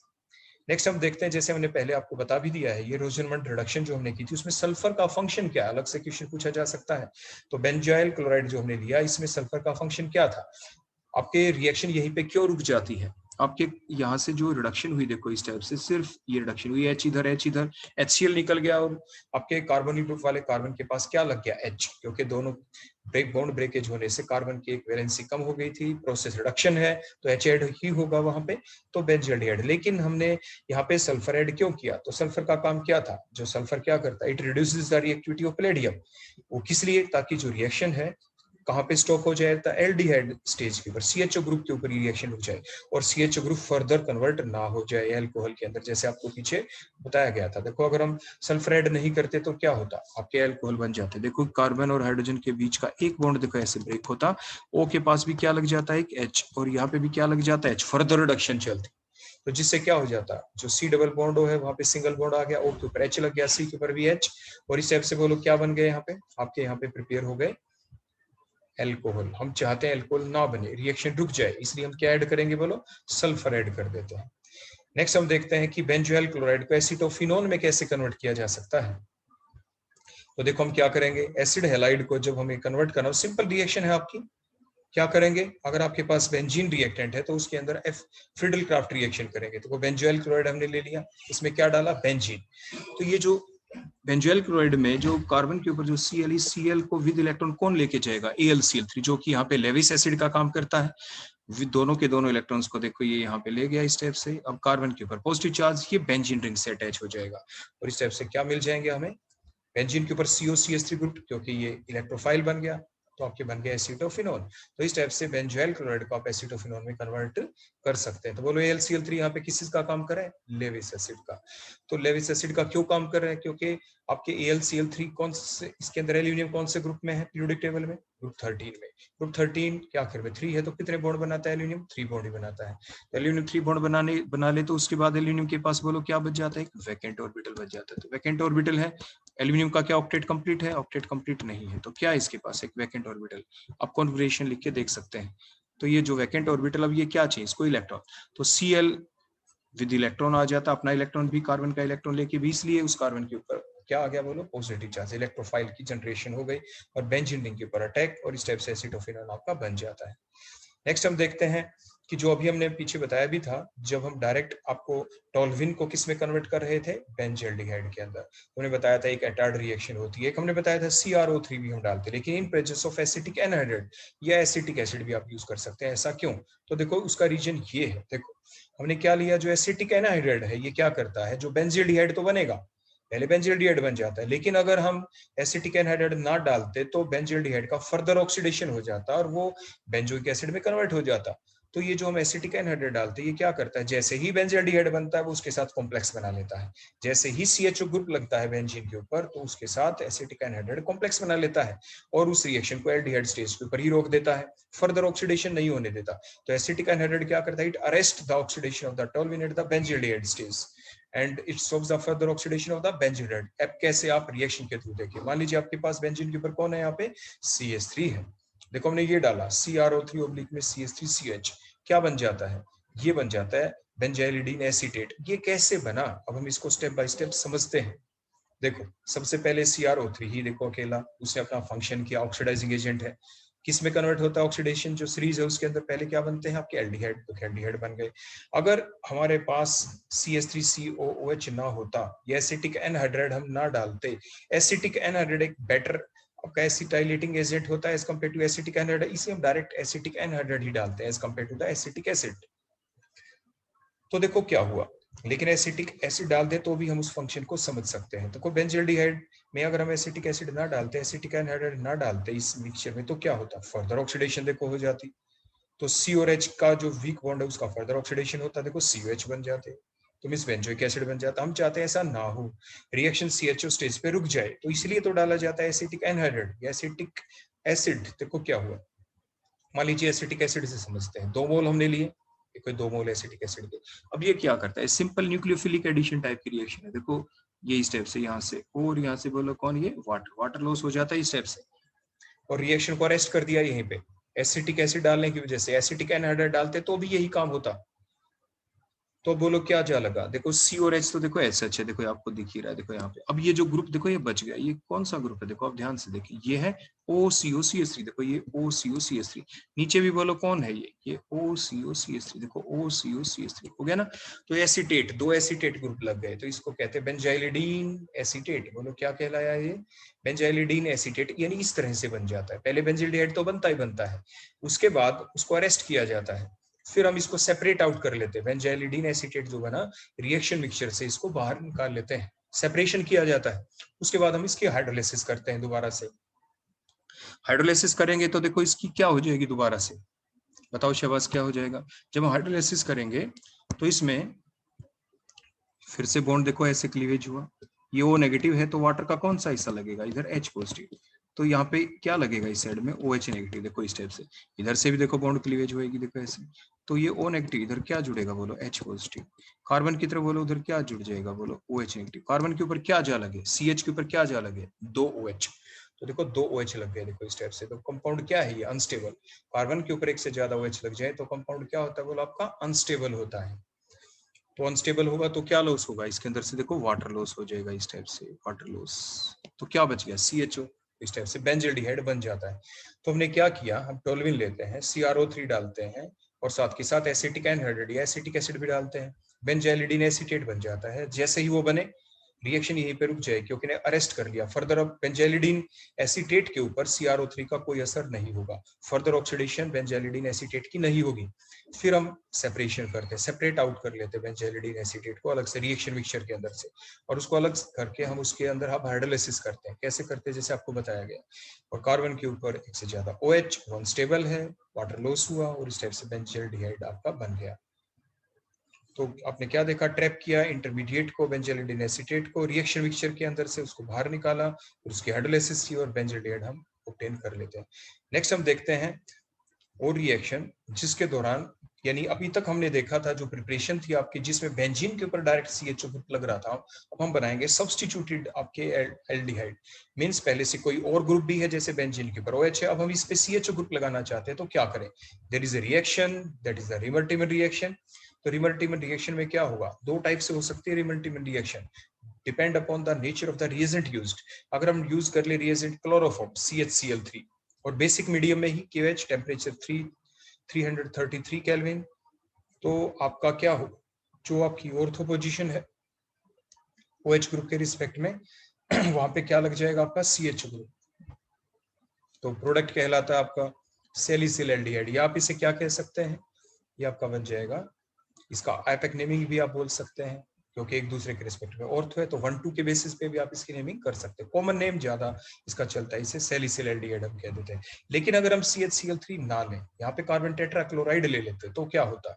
[SPEAKER 1] नेक्स्ट हम देखते हैं, जैसे हमने पहले आपको बता भी दिया है, ये रोजनमंड रिडक्शन जो हमने की थी उसमें सल्फर का फंक्शन क्या है, अलग से क्वेश्चन पूछा जा सकता है। तो बेंजाइल क्लोराइड जो हमने लिया, इसमें सल्फर का फंक्शन क्या था, आपके रिएक्शन यहीं पे क्यों रुक जाती है। आपके यहाँ से जो रिडक्शन हुई देखो इस टाइप से, सिर्फ ये रिडक्शन हुई, H इधर HCl निकल गया और आपके कार्बोनिल ग्रुप वाले कार्बन के पास क्या लग गया, H, क्योंकि दोनों बॉन्ड ब्रेकेज होने से कार्बन की एक वैलेंसी कम हो गई थी, प्रोसेस रिडक्शन है तो H ऐड ही होगा वहां पे, तो बेंजल्डिहाइड। लेकिन हमने यहाँ पे सल्फर ऐड क्यों किया, तो सल्फर का काम क्या था, जो सल्फर क्या करता है, it reduces the reactivity of palladium. वो किस लिए, ताकि जो रिएक्शन है कहाँ पे स्टॉप हो जाए, तो एल्डिहाइड स्टेज के ऊपर, CHO ग्रुप के ऊपर रिएक्शन हो जाए और CHO ग्रुप फर्दर कन्वर्ट ना हो जाए अल्कोहल के अंदर, जैसे आपको पीछे बताया गया था। देखो अगर हम सल्फर ऐड नहीं करते तो क्या होता, आपके अल्कोहल बन जाते। देखो कार्बन और हाइड्रोजन के बीच का एक बॉन्ड देखो ऐसे ब्रेक होता, O के पास भी क्या लग जाता है, एक H, और यहाँ पे भी क्या लग जाता है, H, फर्दर रिडक्शन चलती, तो जिससे क्या हो जाता, जो C डबल बॉन्ड है वहां पे सिंगल बॉन्ड आ गया, O के ऊपर H लग गया, C के ऊपर भी H, और इस टाइप से बोलो क्या बन गए, यहाँ पे आपके यहाँ पे प्रिपेयर हो गए एल्कोहल। हम चाहते हैं एल्कोहल ना बने, रिएक्शन रुक जाए, इसलिए हम क्या ऐड करेंगे, बोलो सल्फर ऐड कर देते हैं। नेक्स्ट हम देखते हैं कि बेंजोइल क्लोराइड को एसीटोफिनोन में कैसे कन्वर्ट किया जा सकता है। तो देखो हम क्या करेंगे, एसिड हैलाइड को जब हमें कन्वर्ट करना, सिंपल रिएक्शन है आपकी, क्या करेंगे, अगर आपके पास बेंजीन रिएक्टेंट है तो उसके अंदर फ्रीडल क्राफ्ट रिएक्शन करेंगे। तो बेंजोइल क्लोराइड हमने ले लिया, इसमें क्या डाला, बेंजीन। तो ये जो बेंजोइल क्लोराइड में जो कार्बन के ऊपर जो Cl को विद इलेक्ट्रॉन कौन लेके जाएगा, AlCl3, जो कि यहाँ पे लेविस एसिड का काम करता है। विद दोनों के दोनों इलेक्ट्रॉन्स को देखो ये यहाँ पे ले गया इस टाइप से, अब कार्बन के ऊपर पॉजिटिव चार्ज, ये बेंजीन रिंग से अटैच हो जाएगा और इस टाइप से क्या मिल जाएंगे हमें, बेंजीन के ऊपर COCH3 ग्रुप, क्योंकि ये इलेक्ट्रोफाइल बन गया तो आपके बन गया एसीटोफिनोन। तो इस टाइप से बेंजोइल क्लोराइड को आप एसीटोफिनोन में कन्वर्ट कर सकते हैं। तो बोलो AlCl3 यहाँ पे किस चीज का काम कर रहा है, लेविस एसिड का। तो लेविस एसिड का क्यों काम कर रहा है, क्योंकि आपके AlCl3 कौन से, इसके अंदर एल्यूमिनियम कौन से ग्रुप में है पीरियोडिक टेबल में, ग्रुप 13 में। ग्रुप 13 क्या आखिर में 3 है, तो कितने बॉन्ड बनाता है एल्यूमिनियम, 3 बॉन्ड ही बनाता है। एल्यूमिनियम 3 बॉन्ड बना ले तो उसके बाद एल्यूमिनियम के पास बोलो क्या बच जाता है, एक वैकेंट ऑर्बिटल बच जाता है। तो वैकेंट ऑर्बिटल है, एल्यूमिनियम का क्या ऑक्टेट कंप्लीट है, ऑक्टेट कंप्लीट नहीं है, तो क्या है इसके पास, एक वैकेंट ऑर्बिटल। आप कॉन्फिगरेशन लिख के देख सकते हैं। तो ये जो वैकेंट ऑर्बिटल, अब ये क्या चाहिए इसको, इलेक्ट्रॉन, तो Cl विद इलेक्ट्रॉन आ जाता, अपना इलेक्ट्रॉन भी कार्बन का इलेक्ट्रॉन लेके भी, इसलिए उस कार्बन के ऊपर क्या आ गया, बोलो पॉजिटिव चार्ज, इलेक्ट्रोफाइल की जनरेशन हो गई और बेंजीन रिंग के ऊपर अटैक, और इस टाइप से एसीटोफिनोन आपका बन जाता है। नेक्स्ट हम देखते हैं कि जो अभी हमने पीछे बताया भी था, जब हम डायरेक्ट आपको टोल्विन को किस में कन्वर्ट कर रहे थे, बेंजल्डिहाइड के अंदर, हमने बताया था एक एटार्ड रिएक्शन होती है, एक हमने बताया था CrO3 भी हम डालते हैं, लेकिन in presence of acetic anhydride या एसिटिक एसिड भी आप यूज कर सकते हैं। ऐसा क्यों, तो देखो उसका रीजन ये है, देखो हमने क्या लिया, जो एसिटिक एनहाइड्रेट है ये क्या करता है, जो बेंजल्डिहाइड तो बनेगा, पहले बेंजल्डिहाइड बन जाता है, लेकिन अगर हम एसिटिक एनहाइड्रेट ना डालते तो बेंजल्डिहाइड का फर्दर ऑक्सीडेशन हो जाता और वो बेंजोइक एसिड में कन्वर्ट हो जाता। तो ये जो हम एसिटिक एनहाइड्रेट डालते हैं ये क्या करता है, जैसे ही बेंजल्डिहाइड बनता है वो उसके साथ कॉम्प्लेक्स बना लेता है, जैसे ही CHO ग्रुप लगता है बेंजीन के ऊपर तो उसके साथ एसिटिक एनहाइड्रेट कॉम्प्लेक्स बना लेता है और उस रिएक्शन को एल्डिहाइड स्टेज के ऊपर ही रोक देता है, फर्दर ऑक्सीडेशन नहीं होने देता। तो एसिटिक एनहाइड्रेट क्या करता है, it arrest the oxidation of the toluene at the benzaldehyde stage and it stops the further oxidation of the benzaldehyde. अब कैसे, आप रिएक्शन के थ्रू देखिए, मान लीजिए आपके पास बेंजीन के ऊपर कौन है, यहाँ पे CH3 है, देखो हमने ये डाला CrO3 ओब्लिक में CH3CH, क्या बन जाता है, ये बन जाता है बेंजाइलिडीन एसीटेट। ये कैसे बना, अब हम इसको स्टेप बाय स्टेप समझते हैं। देखो सबसे पहले CrO3 ही देखो अकेला, उसने अपना फंक्शन किया, ऑक्सीडाइजिंग एजेंट है, किस में कन्वर्ट होता है ऑक्सीडेशन, जो सीरीज है उसके अंदर पहले क्या बनते हैं आपके एल्डिहाइड, तो एल्डिहाइड बन गए। अगर हमारे पास CH3COOH ना होता, ये एसिटिक एनहाइड्रेट हम ना डालते, एसिटिक एनहाइड्रेट एक बेटर आपका एसिटाइलेटिंग एजेंट होता है as compare to acetic anhydride, इसलिए हम डायरेक्ट एसिटिक एनहाइड्रेट ही डालते हैं as compare to the acetic acid. तो देखो क्या हुआ, लेकिन एसिटिक एसिड डाल दे तो भी हम उस फंक्शन को समझ सकते हैं। तो बेंजल्डिहाइड में अगर हम एसिटिक एसिड ना डालते, एसिटिक एनहाइड्रेट ना डालते इस मिक्सचर में, तो क्या होता, फर्दर ऑक्सीडेशन देखो हो जाती। तो C और H का जो वीक बॉन्ड है उसका फर्दर ऑक्सीडेशन होता, देखो COH बन जाते, तो मिस बेंजोइक एसिड बन जाता। हम चाहते हैं ऐसा ना हो, रिएक्शन CHO स्टेज पे रुक जाए, तो इसलिए तो डाला जाता है एसिटिक एनहाइड्रेट या एसिटिक एसिड। देखो क्या हुआ, मान लीजिए एसिटिक एसिड से समझते हैं, 2 मोल हमने लिए, कोई 2 मोल एसिटिक एसिड के। अब ये क्या करता है, सिंपल न्यूक्लियोफिलिक एडिशन टाइप की रिएक्शन है। देखो ये इस टाइप से, यहाँ से और यहाँ से बोलो कौन, ये वाटर लॉस हो जाता है इस टाइप से, और रिएक्शन को अरेस्ट कर दिया यहीं पे एसिटिक एसिड डालने की वजह से। एसिटिक एनहाइड्रेट डालते तो भी यही काम होता, तो बोलो क्या जा लगा, देखो सी और एच तो देखो ऐसे अच्छे, देखो आपको दिख ही रहा है, देखो यहाँ पे। अब ये जो ग्रुप देखो ये बच गया, ये कौन सा ग्रुप है, देखो आप ध्यान से देखिए, ये है OCO-CH3, देखो ये OCO-CH3। नीचे भी बोलो कौन है ये OCO-CH3, देखो OCO-CH3 हो गया ना। तो एसीटेट, दो एसीटेट ग्रुप लग गए, तो इसको कहते हैं बेंजाइलिडीन एसीटेट। बोलो क्या कहलाया ये, बेंजाइलिडीन एसीटेट। यानी इस तरह से बन जाता है, पहले बेंजिल्डिहाइड तो बनता ही बनता है, उसके बाद उसको अरेस्ट किया जाता है, फिर हम इसको सेपरेट आउट कर लेते हैं। बेंजाइलिडीन एसीटेट जो बना रिएक्शन मिक्सचर से इसको बाहर निकाल लेते हैं, सेपरेशन किया जाता है। उसके बाद हम इसकी हाइड्रोलिसिस करते हैं दोबारा से। हाइड्रोलिसिस करेंगे तो देखो इसकी क्या हो जाएगी दोबारा से, बताओ शहबाज क्या हो जाएगा। जब हम हाइड्रोलिसिस करेंगे तो इसमें फिर से बॉन्ड देखो ऐसे क्लीवेज हुआ, ये O नेगेटिव है तो वाटर का कौन सा हिस्सा लगेगा, इधर H पॉजिटिव, तो यहाँ पे क्या लगेगा इस साइड में OH नेगेटिव, देखो इस टाइप से। इधर से भी देखो बॉन्ड क्लीवेज होएगी, देखो ऐसे। तो ये O नेगेटिव इधर क्या जुड़ेगा, बोलो H पॉजिटिव। कार्बन की तरफ बोलो उधर क्या जुड़ जाएगा, बोलो OH नेगेटिव। कार्बन के ऊपर क्या जा लगे, CH के ऊपर क्या जा लगे, 2 OH। तो देखो 2 OH लग गए, देखो इस टाइप से। तो कंपाउंड क्या है ये, अनस्टेबल। कार्बन के ऊपर एक से ज्यादा OH लग जाए तो कंपाउंड क्या होता है, बोलो आपका अनस्टेबल होता है। तो अनस्टेबल होगा तो क्या लॉस होगा, इसके अंदर से देखो वाटर लॉस हो जाएगा इस टाइप से, वाटर लॉस। तो क्या बच गया, CHO, इस टाइप से बेंजिल्डिहाइड बन जाता है। तो हमने क्या किया, हम टोल्यूइन लेते हैं, CrO3 डालते हैं, और साथ के साथ एसिटिक एनहाइड्राइड या एसिटिक एसिड भी डालते हैं, बेंजाइलिडीन एसीटेट बन जाता है। जैसे ही वो बने रिएक्शन यहीं पे रुक जाए, क्योंकि ने अरेस्ट कर लिया। फर्दर अब बेंजाइलिडीन एसीटेट के ऊपर CrO3 का कोई असर नहीं होगा, फर्दर ऑक्सीडेशन बेंजाइलिडीन एसीटेट की नहीं होगी। फिर हम सेपरेशन करते हैं, सेपरेट आउट कर लेते हैं बेंजाइलिडीन एसीटेट को अलग से रिएक्शन मिक्सचर के अंदर से, और उसको अलग करके हम उसके अंदर हम हाइड्रोलिसिस करते हैं। कैसे करते हैं, जैसे आपको बताया गया। और कार्बन के ऊपर एक से ज्यादा OH, अनस्टेबल है, वाटर लॉस हुआ, और इस टाइप से बेंजाइल्डिहाइड आपका बन गया। तो आपने क्या देखा, ट्रैप किया इंटरमीडिएट को, बेंजाइलिडीन एसीटेट को, रिएक्शन मिक्सचर के अंदर से उसको बाहर निकाला, फिर उसकी हाइड्रोलिसिस की, और बेंजाइल्डिहाइड हम ऑब्टेन कर लेते हैं। नेक्स्ट हम देखते हैं और रिएक्शन जिसके दौरान, यानी अभी तक हमने देखा था जो प्रिपरेशन थी आपकी, जिसमें बेंजीन के ऊपर डायरेक्ट CHO ग्रुप लग रहा था। अब हम बनाएंगे सब्स्टिट्यूटेड आपके एल्डिहाइड, मींस पहले से कोई और ग्रुप भी है, जैसे बेंजीन के ऊपर OH है, अब हम इस पे CHO ग्रुप लगाना चाहते हैं, तो क्या करें। There is a reaction, that is the Reimer Tiemann reaction. तो रिमल्टिमन रिएक्शन में क्या होगा, दो टाइप से हो सकती है Reimer Tiemann reaction, depend upon the nature of the reagent used. अगर हम यूज कर ले रिएजेंट क्लोरोफॉर्म CHCl3, और बेसिक मीडियम में ही KOH, टेम्परेचर 333 केल्विन, तो आपका क्या हो, जो आपकी ऑर्थो पोजीशन है OH ग्रुप के रिस्पेक्ट में, वहां पे क्या लग जाएगा आपका CH ग्रुप। तो प्रोडक्ट कहलाता है आपका सैलिसिल एल्डिहाइड, या आप इसे क्या कह सकते हैं, ये आपका बन जाएगा, इसका आइपेक नेमिंग भी आप बोल सकते हैं, क्योंकि एक दूसरे के रिस्पेक्ट में ऑर्थो है, तो 1-2 के बेसिस पे भी आप इसकी नेमिंग कर सकते हैं। कॉमन नेम ज्यादा इसका चलता है, इसे सैलिसिल एल्डिहाइड हम कह देते हैं। लेकिन अगर हम CHCl3 ना लें, यहाँ पे कार्बन टेट्राक्लोराइड ले लेते हैं, तो क्या होता है,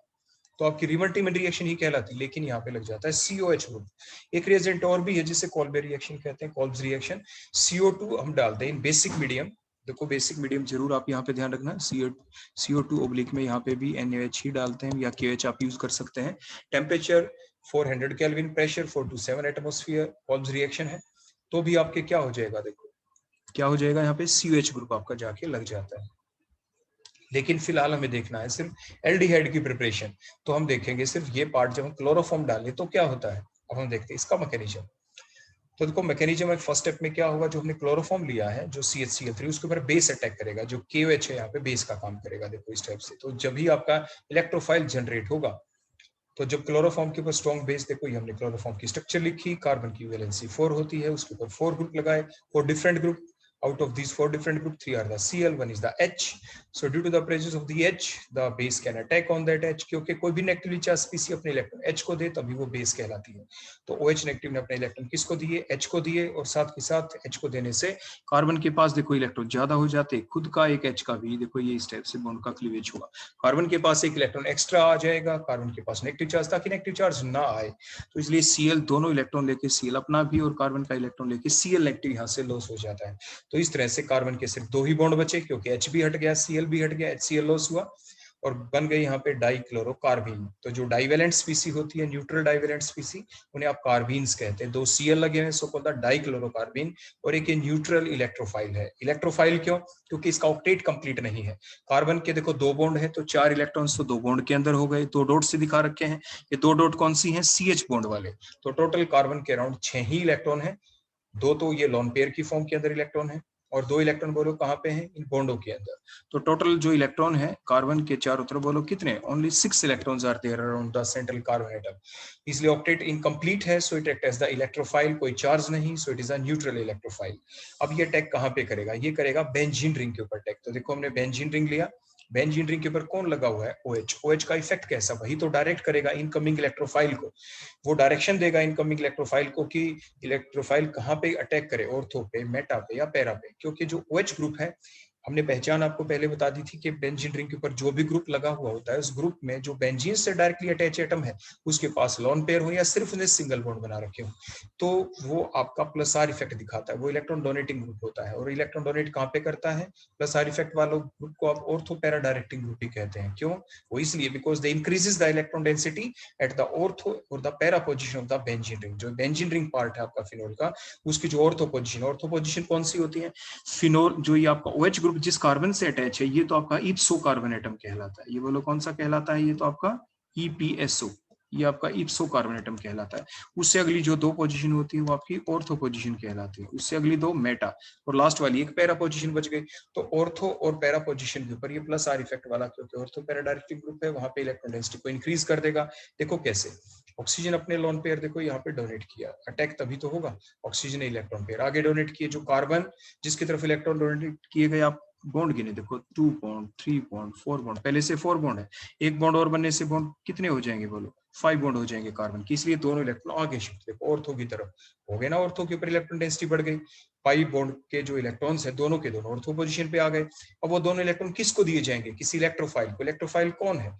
[SPEAKER 1] तो आपकी रिमल्टिमन रिएक्शन ही कहलाती है, लेकिन यहाँ पे लग जाता है COH ग्रुप। एक रिएजेंट और भी है जिसे कॉल्बे रिएक्शन कहते हैं, कॉल्ब्स रिएक्शन। CO2 हम डालते हैं इन बेसिक मीडियम, देखो बेसिक मीडियम जरूर आप यहाँ पे ध्यान रखना, CO2 ओब्लिक में यहाँ पे भी NaOH ही डालते हैं, या KOH आप यूज कर सकते हैं। Temperature 400 kelvin, pressure 4 to 7 atmosphere, Kolbe's reaction है। तो भी आपके क्या हो जाएगा, देखो क्या हो जाएगा, यहाँ पे COH ग्रुप आपका जाके लग जाता है। लेकिन फिलहाल हमें देखना है सिर्फ एल्डिहाइड की प्रिपरेशन, तो हम देखेंगे सिर्फ ये पार्ट, जब हम क्लोरोफॉर्म डालें तो क्या होता है। अब हम देखते हैं इसका मैकेनिज्म। तो देखो मैकेनिज्म में फर्स्ट स्टेप में क्या होगा, जो हमने क्लोरोफॉर्म लिया है जो CHCl3, उसके ऊपर बेस अटैक करेगा, जो KOH है यहाँ पे बेस का काम करेगा, देखो इस टाइप से। तो जब भी आपका इलेक्ट्रोफाइल जनरेट होगा, तो जब क्लोरोफॉर्म के ऊपर स्ट्रॉन्ग बेस, देखो ये हमने क्लोरोफॉर्म की स्ट्रक्चर लिखी, कार्बन की वैलेंसी 4 होती है, उसके ऊपर 4 ग्रुप लगाए, 4 different group. Out of these 4 different group, 3 are the Cl, 1 is the H. So due to the presence of the H, the base can attack on that H, क्योंकि कोई भी negatively charge स्पीसी अपने electron H को दे तभी वो base कहलाती है। तो OH नेगेटिव ने अपने इलेक्ट्रॉन किसको दिए, H को दिए, और साथ के साथ H को देने से कार्बन के पास देखो इलेक्ट्रॉन ज्यादा हो जाते, खुद का एक H का भी देखो ये इस टाइप से बॉन्ड का क्लीवेज हुआ, कार्बन के पास एक इलेक्ट्रॉन एक्स्ट्रा आ जाएगा, कार्बन के पास नेगेटिव चार्ज, ताकि नेगेटिव चार्ज ना आए, तो इसलिए Cl दोनों इलेक्ट्रॉन लेके Cl अपना भी और कार्बन का इलेक्ट्रॉन लेके Cl नेगेटिव यहाँ से लॉस हो जाता है। तो इस तरह से कार्बन के सिर्फ 2 ही बॉन्ड बचे, क्योंकि H भी हट गया, Cl भी हट गया, HCl लॉस हुआ, और बन गई यहाँ पे डाइक्लोरोकार्बीन। तो जो डाइवेलेंट स्पीसी होती है, न्यूट्रल डाइवेलेंट स्पीसी, उन्हें आप कार्बीन्स कहते हैं। दो Cl लगे हैं, सो कॉल्ड द डाइक्लोरोकार्बीन। और एक ये न्यूट्रल इलेक्ट्रोफाइल है। इलेक्ट्रोफाइल क्यों? क्योंकि इसका ऑक्टेट कंप्लीट नहीं है। कार्बन के देखो 2 बॉन्ड है, तो 4 इलेक्ट्रॉन्स तो 2 बॉन्ड के अंदर हो गए, 2 डॉट से दिखा रखे हैं। ये 2 डॉट कौन सी हैं? CH बॉन्ड वाले। तो टोटल कार्बन के अराउंड 6 ही इलेक्ट्रॉन है। 2 तो ये लोन पेयर की फॉर्म के अंदर इलेक्ट्रॉन है, और 2 इलेक्ट्रॉन बोलो कहाँ पे हैं? इन बॉन्डों के अंदर। तो टोटल जो इलेक्ट्रॉन है कार्बन के चारों तरफ बोलो कितने? Only 6 electrons are there around the central carbon atom. इसलिए ऑक्टेट इनकम्प्लीट है, so it act as the electrophile. कोई चार्ज नहीं, so it is a neutral electrophile. अब ये अटैक कहाँ पे करेगा? ये करेगा बेंजीन रिंग के ऊपर अटैक। तो देखो हमने बेंजीन रिंग लिया, बेंजीन रिंग के ऊपर कौन लगा हुआ है? OH। OH का इफेक्ट कैसा? वही तो डायरेक्ट करेगा इनकमिंग इलेक्ट्रोफाइल को। वो डायरेक्शन देगा इनकमिंग इलेक्ट्रोफाइल को कि इलेक्ट्रोफाइल कहाँ पे अटैक करे, ऑर्थो पे, मेटा पे या पैरा पे। क्योंकि जो OH ग्रुप है, हमने पहचान आपको पहले बता दी थी कि बेंजीन रिंग के ऊपर जो भी ग्रुप लगा हुआ होता है, उस ग्रुप में जो बेंजीन से डायरेक्टली अटैच एटम है, उसके पास लोन पेयर हो या सिर्फ उन्हें सिंगल बॉन्ड बना रखे हो, तो वो आपका प्लस आर इफेक्ट दिखाता है। वो इलेक्ट्रॉन डोनेटिंग ग्रुप होता है। और इलेक्ट्रॉन डोनेट कहाँ पे करता है? प्लस आर इफेक्ट वालों ग्रुप को आप ऑर्थो पैरा डायरेक्टिंग ग्रुप ही कहते हैं। क्यों? वो इसलिए because they increases the electron density at the ortho और the para position of the benzene ring. जो बेंजीन रिंग पार्ट है आपका फिनोल का, उसकी जो ऑर्थो पोजीशन कौन सी होती है? फिनोल, जो ये आपका OH ग्रुप जिस कार्बन से अटैच है, ये तो आपका इप्सो कार्बन एटम कहलाता है। ये बोलो कौन सा कहलाता है? ये तो आपका EPSO, ये आपका इप्सो कार्बन एटम कहलाता है। उससे अगली जो 2 पोजीशन होती है वो आपकी ऑर्थो पोजीशन कहलाती है। उससे अगली 2 मेटा, और लास्ट वाली एक पैरा पोजीशन बच गई। तो ऑर्थो और पैरा पोजीशन के ऊपर ये प्लस आर इफेक्ट वाला, क्योंकि ऑर्थो पैरा डायरेक्टिव ग्रुप है, वहां पे इलेक्ट्रॉन डेंसिटी को इंक्रीज कर देगा। देखो कैसे, ऑक्सीजन अपने लोन पेयर देखो यहाँ पे डोनेट किया, अटैक तभी तो होगा। ऑक्सीजन ने इलेक्ट्रॉन पेयर आगे डोनेट किए, जो कार्बन जिसकी तरफ इलेक्ट्रॉन डोनेट किए गए, आप बॉन्ड गिने देखो, 2 बॉन्ड, 3 बॉन्ड, 4 बॉन्ड, पहले से 4 बॉन्ड है। एक बॉन्ड और बनने से बॉन्ड कितने हो जाएंगे बोलो? 5 बॉन्ड हो जाएंगे कार्बन की। इसलिए दोनों इलेक्ट्रॉन आगे शिफ्ट, देखो ऑर्थो की तरफ हो गए ना, ऑर्थो के ऊपर इलेक्ट्रॉन डेंसिटी बढ़ गई। 5 बॉन्ड के जो इलेक्ट्रॉन्स है दोनों के दोनों ऑर्थो पोजीशन पे आ गए। अब वो दोनों इलेक्ट्रॉन किसको दिए जाएंगे? किसी इलेक्ट्रोफाइल को। इलेक्ट्रोफाइल कौन है?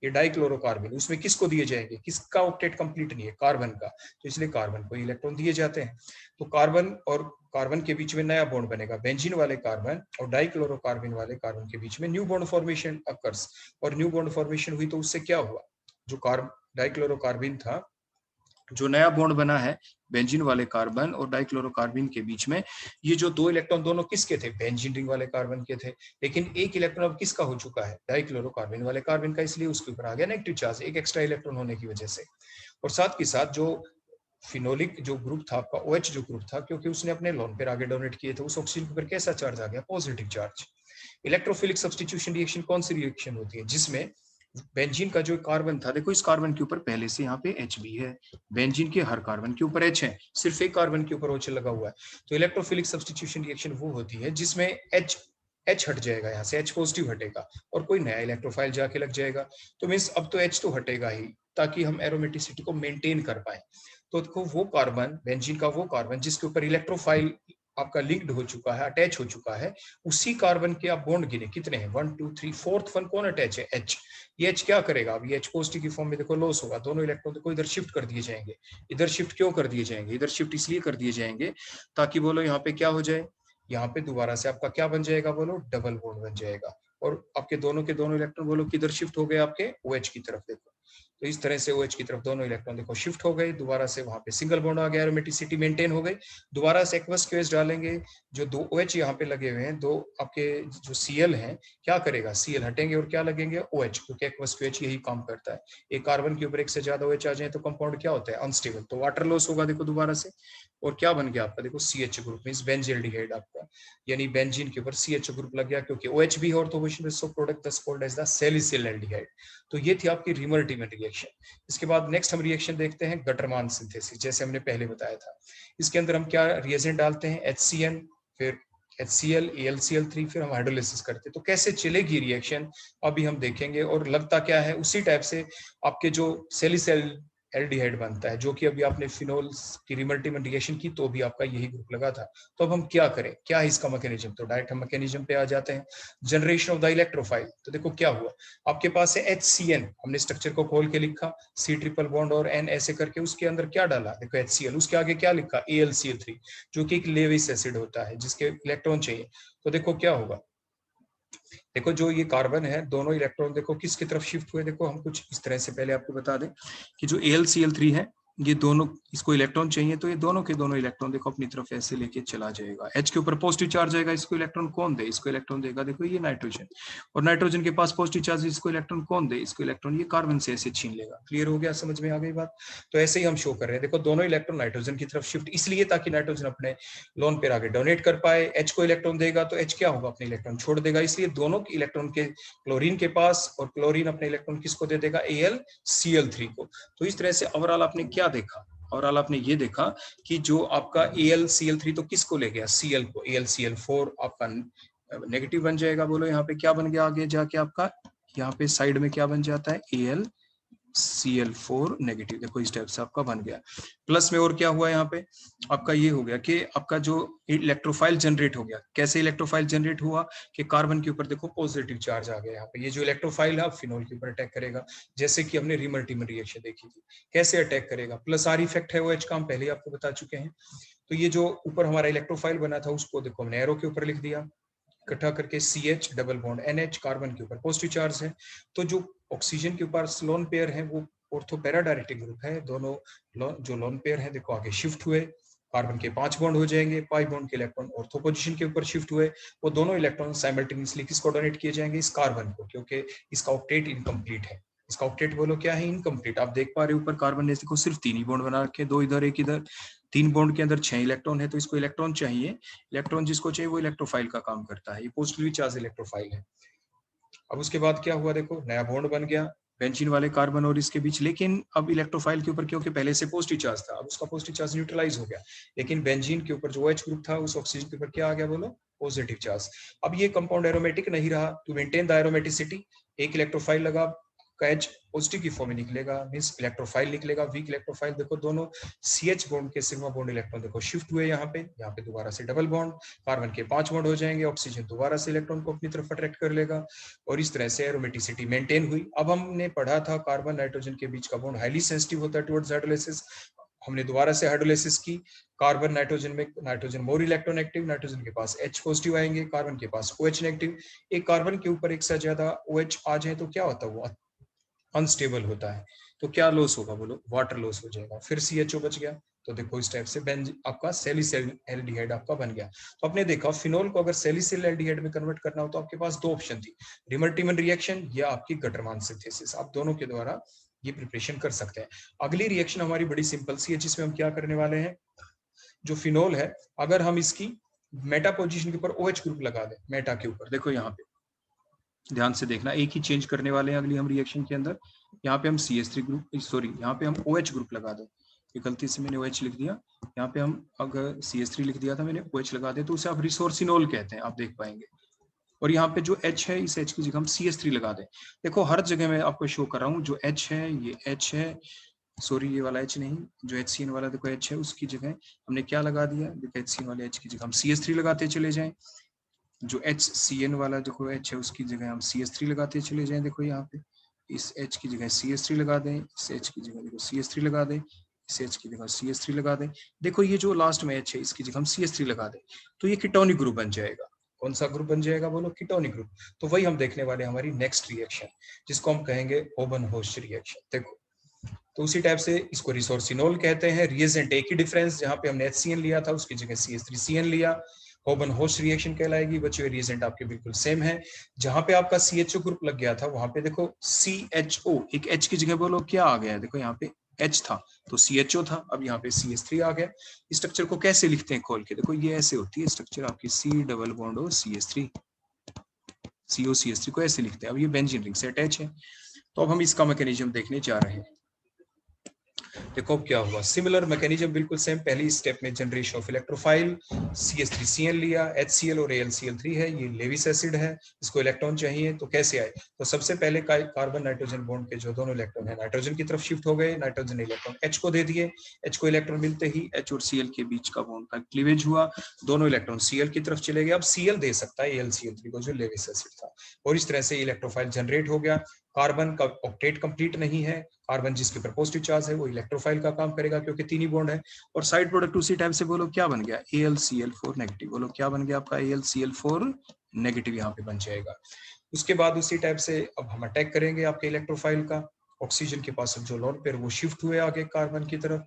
[SPEAKER 1] ये डाइक्लोरोकार्बन। उसमें किसको दिए जाएंगे? किसका ऑक्टेट कंप्लीट नहीं है? कार्बन का। तो इसलिए कार्बन को इलेक्ट्रॉन दिए जाते हैं। तो कार्बन और कार्बन के बीच में नया बॉन्ड बनेगा। बेंजीन वाले कार्बन और डाइक्लोरोकार्बन वाले कार्बन के बीच में न्यू बॉन्ड फॉर्मेशन अकर्स। और न्यू बॉन्ड फॉर्मेशन हुई तो उससे क्या हुआ? जो डाइक्लोरोकार्बन था, जो नया बॉन्ड बना है बेंजीन वाले कार्बन और डाइक्लोरोकार्बन के बीच में, ये जो 2 इलेक्ट्रॉन दोनों किसके थे? बेंजीन रिंग वाले कार्बन के थे। लेकिन एक इलेक्ट्रॉन अब किसका हो चुका है? डाइक्लोरोकार्बन वाले कार्बन का। इसलिए उसके ऊपर आ गया नेगेटिव चार्ज, एक एक्स्ट्रा इलेक्ट्रॉन होने की वजह से। और साथ के साथ जो फिनोलिक जो ग्रुप था आपका, OH जो ग्रुप था, क्योंकि उसने अपने लोन पेयर आगे डोनेट किए थे, उस ऑक्सीजन के ऊपर कैसा चार्ज आ गया? Positive charge. Electrophilic substitution reaction कौन सी रिएक्शन होती है? जिसमें बेंजीन का जो कार्बन था, देखो इस कार्बन के ऊपर पहले से यहाँ पे H भी है। बेंजीन के हर कार्बन के ऊपर H है, सिर्फ एक कार्बन के ऊपर OH लगा हुआ है। तो इलेक्ट्रोफिलिक सब्स्टिट्यूशन रिएक्शन वो होती है जिसमें H हट जाएगा, यहाँ से H पॉजिटिव हटेगा और कोई नया इलेक्ट्रोफाइल जाके लग जाएगा। तो मीन्स अब तो H तो हटेगा ही, ताकि हम एरोमेटिसिटी को मेंटेन कर पाए। तो देखो वो कार्बन, बेंजीन का वो कार्बन जिसके ऊपर इलेक्ट्रोफाइल आपका लिंक्ड हो चुका है, अटैच हो चुका है, उसी कार्बन के आप बॉन्ड गिने कितने हैं? 1 2 3, फोर्थ वन कौन अटैच है? H। ये H क्या करेगा? अब ये H पॉजिटिव की फॉर्म में देखो लॉस होगा, दोनों इलेक्ट्रॉन देखो इधर शिफ्ट कर दिए जाएंगे। इधर शिफ्ट क्यों कर दिए जाएंगे? इधर शिफ्ट इसलिए कर दिए जाएंगे ताकि बोलो यहाँ पे क्या हो जाए, यहाँ पे दोबारा से आपका क्या बन जाएगा बोलो? डबल बॉन्ड बन जाएगा। और आपके दोनों के दोनों इलेक्ट्रॉन बोलो किधर शिफ्ट हो गए? आपके OH की तरफ। देखो तो इस तरह से OH की तरफ दोनों इलेक्ट्रॉन देखो शिफ्ट हो गए, दोबारा से वहां पे सिंगल बॉन्ड आ गया, एरोमेटिसिटी मेंटेन हो गई। दोबारा से एक्वस क्यूएस डालेंगे, जो 2 OH यहाँ पे लगे हुए हैं, 2 आपके जो Cl हैं, क्या करेगा? Cl हटेंगे और क्या लगेंगे? OH, क्योंकि एक्वस क्यूएच यही काम करता है। एक कार्बन के ऊपर एक से ज्यादा OH आ जाए तो कंपाउंड क्या होता है? अनस्टेबल। तो वाटर लॉस होगा देखो दोबारा से, और क्या बन गया आपका? देखो CH ग्रुप मींस बेंजील्डिहाइड आपका, यानी बेंजीन के ऊपर CH ग्रुप लग गया, क्योंकि OH भी ऑर्थो पोजीशन पे, so product this called as the salicyl aldehyde. तो ये थी आपकी रिमल्टीमेंट रिएक्शन। इसके बाद नेक्स्ट हम रिएक्शन देखते हैं गटरमान सिंथेसिस, जैसे हमने पहले बताया था। इसके अंदर हम क्या रिएजेंट डालते हैं? HCN, फिर HCl, AlCl3, फिर हम हाइड्रोलिसिस करते हैं। तो कैसे चलेगी रिएक्शन अभी हम देखेंगे। और लगता क्या है, उसी टाइप से आपके जो सैलिसिल एल्डिहाइड बनता है, जो कि अभी आपने फिनोल की रिमल्टीमेंट रिएक्शन की तो भी आपका यही ग्रुप लगा था। तो अब हम क्या करें, क्या है इसका मैकेनिज्म? तो डायरेक्ट हम मैकेनिज्म पे आ जाते हैं। Generation of the electrophile. तो देखो क्या हुआ, आपके पास है HCN, हमने स्ट्रक्चर को खोल के लिखा, C ट्रिपल बॉन्ड और N ऐसे करके, उसके अंदर क्या डाला? देखो HCl, उसके आगे क्या लिखा? AlCl3, जो कि एक लेविस एसिड होता है जिसके इलेक्ट्रॉन चाहिए। तो देखो क्या होगा, देखो जो ये कार्बन है, दोनों इलेक्ट्रॉन देखो किसकी तरफ शिफ्ट हुए। देखो हम कुछ इस तरह से पहले आपको बता दें कि जो AlCl3 है, ये दोनों, इसको इलेक्ट्रॉन चाहिए तो ये दोनों के दोनों इलेक्ट्रॉन देखो अपनी तरफ ऐसे लेके चला जाएगा। H के ऊपर पॉजिटिव चार्ज आएगा, इसको इलेक्ट्रॉन कौन दे, इसको इलेक्ट्रॉन देगा देखो ये नाइट्रोजन। और नाइट्रोजन के पास पॉजिटिव चार्ज, इसको इलेक्ट्रॉन कौन दे, इसको इलेक्ट्रॉन ये कार्बन से ऐसे छीन लेगा। क्लियर हो गया, समझ में आ गई बात। तो ऐसे ही हम शो कर रहे हैं, देखो दोनों इलेक्ट्रॉन नाइट्रोजन की तरफ शिफ्ट, इसलिए ताकि नाइट्रोजन अपने लोन पेयर आगे डोनेट कर पाए। H को इलेक्ट्रॉन देगा तो H क्या होगा, अपने इलेक्ट्रॉन छोड़ देगा, इसलिए दोनों के इलेक्ट्रॉन के क्लोरीन के पास, और क्लोरीन अपने इलेक्ट्रॉन किसको दे देगा, AlCl3 को। तो इस तरह से ओवरऑल आपने क्या देखा, ओवरऑल आपने ये देखा कि जो आपका AlCl3 तो किसको ले गया, Cl को, AlCl4 आपका नेगेटिव बन जाएगा। बोलो यहाँ पे क्या बन गया, आगे जाके आपका यहाँ पे साइड में क्या बन जाता है, AlCl4 नेगेटिव। देखो इस टाइप से आपका बन गया। प्लस में और क्या हुआ यहाँ पे, आपका ये हो गया कि आपका जो इलेक्ट्रोफाइल जनरेट हो गया। कैसे इलेक्ट्रोफाइल जनरेट हुआ कि कार्बन के ऊपर देखो पॉजिटिव चार्ज आ गया यहाँ पे। ये जो इलेक्ट्रोफाइल है फिनोल के ऊपर अटैक करेगा, जैसे कि हमने रिमल्टीमर रिएक्शन देखी थी। कैसे अटैक करेगा, प्लस आर इफेक्ट है, OH का हम पहले ही आपको बता चुके हैं। तो ये जो ऊपर हमारा इलेक्ट्रोफाइल बना था उसको देखो हमने एरो के ऊपर लिख दिया, इकट्ठा करके CH double bond NH, carbon के ऊपर पॉजिटिव चार्ज है। तो जो ऑक्सीजन के ऊपर लोन पेयर है वो ऑर्थो पैरा डायरेक्टिक ग्रुप है। दोनों जो लोन पेयर है देखो आगे शिफ्ट हुए, कार्बन के 5 बॉन्ड हो जाएंगे, पाई बॉन्ड के इलेक्ट्रॉन ऑर्थो पोजीशन के ऊपर शिफ्ट हुए। वो दोनों इलेक्ट्रॉन साइमल्टेनियसली किसको डोनेट किए जाएंगे, इस कार्बन को, क्योंकि इसका ऑक्टेट इनकम्प्लीट है। इसका ऑक्टेट बोलो क्या है, इनकम्प्लीट। आप देख पा रहे हो ऊपर कार्बन ने देखो सिर्फ 3 ही बॉन्ड बना रखे, 2 इधर 1 इधर। 3 बॉन्ड के अंदर 6 इलेक्ट्रॉन है, तो इसको इलेक्ट्रॉन चाहिए। इलेक्ट्रॉन जिसको चाहिए वो इलेक्ट्रोफाइल का काम करता है, ये पॉजिटिवली चार्ज इलेक्ट्रोफाइल है। अब उसके बाद क्या हुआ, देखो नया बॉन्ड बन गया बेंजीन वाले कार्बन और इसके बीच, लेकिन अब इलेक्ट्रोफाइल के ऊपर क्योंकि पहले से पॉजिटिव चार्ज था, अब उसका पॉजिटिव चार्ज न्यूट्रलाइज हो गया। लेकिन बेंजीन के ऊपर जो OH ग्रुप था उस ऑक्सीजन के ऊपर क्या आ गया, बोलो पॉजिटिव चार्ज। अब ये कंपाउंड एरोमेटिक नहीं रहा। टू मेंटेन द एरोमेटिसिटी एक इलेक्ट्रोफाइल लगा, H पॉजिटिव की फॉर्म में निकलेगा, मींस इलेक्ट्रोफाइल निकलेगा। वीक इलेक्ट्रोफाइल देखो दोनों CH बॉन्ड के सिग्मा बॉन्ड इलेक्ट्रॉन देखो शिफ्ट हुए यहाँ पे दोबारा से डबल बॉन्ड, कार्बन के 5 बॉन्ड हो जाएंगे, ऑक्सीजन दोबारा से इलेक्ट्रॉन को अपनी तरफ अट्रैक्ट कर लेगा, और इस तरह से एरोमेटिसिटी मेंटेन हुई। अब हमने पढ़ा था कार्बन नाइट्रोजन के बीच का बॉन्ड हाईली सेंसिटिव होता है टुवर्ड्स हाइड्रोलाइसिस। हमने दोबारा से हाइड्रोलाइसिस की, कार्बन नाइट्रोजन में nitrogen more electron active, nitrogen के पास H पॉजिटिव आएंगे, कार्बन के पास OH नेगेटिव। एक कार्बन के ऊपर एक से ज्यादा OH आ जाए तो क्या होता है, वो अनस्टेबल होता है। तो क्या लॉस होगा, बोलो वाटर लॉस हो जाएगा। फिर CHO बच गया। तो देखो इस टाइप से आपका सैलिसिल एल्डिहाइड आपका बन गया। तो आपने देखा फिनोल को अगर सैलिसिल एल्डिहाइड में कन्वर्ट करना हो तो आपके पास 2 ऑप्शन थी, रिमल्टीमन रिएक्शन या आपकी गटरमान सिंथेसिस। आप दोनों के द्वारा ये प्रिपरेशन कर सकते हैं। अगली रिएक्शन हमारी बड़ी सिंपल सी है, जिसमें हम क्या करने वाले हैं, जो फिनोल है अगर हम इसकी मेटा पोजीशन के ऊपर OH ग्रुप लगा दें, मेटा के ऊपर देखो यहाँ पे ध्यान से देखना, एक ही चेंज करने वाले हैं अगली हम रिएक्शन के अंदर। यहाँ पे हम CH3 ग्रुप, सॉरी यहाँ पे हम OH ग्रुप लगा दें। ये गलती से मैंने OH लिख दिया, यहाँ पे हम अगर CH3 लिख दिया था मैंने, OH लगा दे तो उसे आप रिसोर्सिनोल कहते हैं, आप देख पाएंगे। और यहाँ पे जो H है, इस H की जगह हम CH3 लगा दें। देखो हर जगह मैं आपको शो कर रहा हूँ, जो H है ये H है, सॉरी ये वाला H नहीं, जो HCN वाला देखो H है उसकी जगह हमने क्या लगा दिया, देखो HCN वाले H की जगह हम CH3 लगाते चले जाएं। जो HCN वाला देखो H है उसकी जगह हम CH3 लगाते चले जाएं। देखो यहाँ पे इस H की जगह CH3 लगा दें, इस H की जगह देखो CH3 लगा दें, इस H की जगह CH3 लगा दें। देखो ये जो लास्ट में H है इसकी जगह हम CH3 लगा दें, तो ये कीटोनिक ग्रुप बन जाएगा। कौन सा ग्रुप बन जाएगा, बोलो कीटोनिक ग्रुप। तो वही हम देखने वाले हमारी नेक्स्ट रिएक्शन, जिसको हम कहेंगे ओबन-होस्ट रिएक्शन। देखो तो उसी टाइप से इसको रिसोर्सिनोल कहते हैं। रिएजेंट एक ही डिफरेंस, जहां पे हमने HCN लिया था उसकी जगह CH3CN लिया। ओबन होस्ट रिएक्शन कहलाएगी। बच्चों रिएजेंट आपके बिल्कुल सेम है। जहां पे आपका CHO ग्रुप लग गया था वहां पे देखो CHO एक H की जगह बोलो क्या आ गया है, देखो यहाँ पे H था तो CHO था, अब यहाँ पे CH3 आ गया। स्ट्रक्चर को कैसे लिखते हैं खोल के, देखो ये ऐसे होती है स्ट्रक्चर आपकी C double bond O CH3, COCH3 को ऐसे लिखते हैं। अब ये बेंजीन रिंग से अटैच है, तो अब हम इसका मैकेनिज्म देखने जा रहे हैं। देखो अब क्या हुआ, सिमिलर मैकेनिज्म बिल्कुल सेम। पहली स्टेप में जनरेशन ऑफ इलेक्ट्रोफाइल, CH3CN लिया, HCl और AlCl3 है, ये लेविस एसिड है, इसको इलेक्ट्रॉन चाहिए तो कैसे आए, तो सबसे पहले कार्बन नाइट्रोजन बॉन्ड के जो दोनों इलेक्ट्रॉन है नाइट्रोजन की तरफ शिफ्ट हो गए, नाइट्रोजन ने इलेक्ट्रॉन H को दे दिए, H को इलेक्ट्रॉन मिलते ही H और Cl के बीच का बॉन्ड का क्लीवेज हुआ, दोनों इलेक्ट्रॉन Cl की तरफ चले गए। अब Cl दे सकता है AlCl3 को जो लेविस एसिड था, और इस तरह से इलेक्ट्रोफाइल जनरेट हो गया। कार्बन का ऑक्टेट कंप्लीट नहीं है, कार्बन जिसके ऊपर पॉजिटिव चार्ज है वो इलेक्ट्रोफाइल का काम करेगा क्योंकि 3 ही बॉन्ड है। और साइड प्रोडक्ट उसी टाइप से बोलो क्या बन गया, AlCl4 नेगेटिव। बोलो क्या बन गया आपका AlCl4 नेगेटिव यहाँ पे बन जाएगा। उसके बाद उसी टाइप से अब हम अटैक करेंगे आपके इलेक्ट्रोफाइल का। ऑक्सीजन के पास जो लोन पेयर वो शिफ्ट हुए आगे कार्बन की तरफ,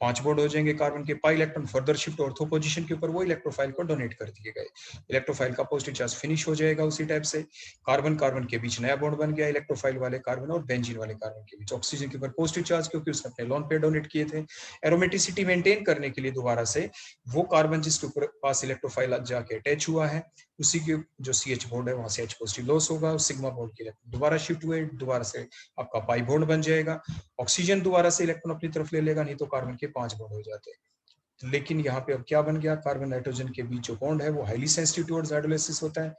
[SPEAKER 1] 5 बॉन्ड हो जाएंगे कार्बन के, pi electron further shift ortho position के ऊपर, वो इलेक्ट्रोफाइल को डोनेट कर दिए गए। इलेक्ट्रोफाइल का पॉजिटिव चार्ज फिनिश हो जाएगा उसी टाइप से। कार्बन कार्बन के बीच नया बॉन्ड बन गया इलेक्ट्रोफाइल वाले कार्बन और बेंजीन वाले कार्बन के बीच। ऑक्सीजन के ऊपर पॉजिटिव चार्ज क्योंकि उसने अपने लोन पेयर डोनेट किए थे। एरोमेटिसिटी मेंटेन करने के लिए दोबारा से वो कार्बन जिसके ऊपर पास इलेक्ट्रोफाइल जाके अटैच हुआ है, उसी के जो CH बॉन्ड है वहां से H पॉजिटिव लॉस होगा, सिग्मा बॉन्ड के लिए दोबारा शिफ्ट हुए, दोबारा से आपका पाई बॉन्ड बन जाएगा। ऑक्सीजन दोबारा से इलेक्ट्रॉन अपनी तरफ ले लेगा, नहीं तो कार्बन के 5 बॉन्ड हो जाते हैं। लेकिन यहाँ पे अब क्या बन गया, कार्बन नाइट्रोजन के बीच जो बॉन्ड है वो हाईली सेंसिटिव टुवर्ड्स हाइड्रोलाइसिस होता है।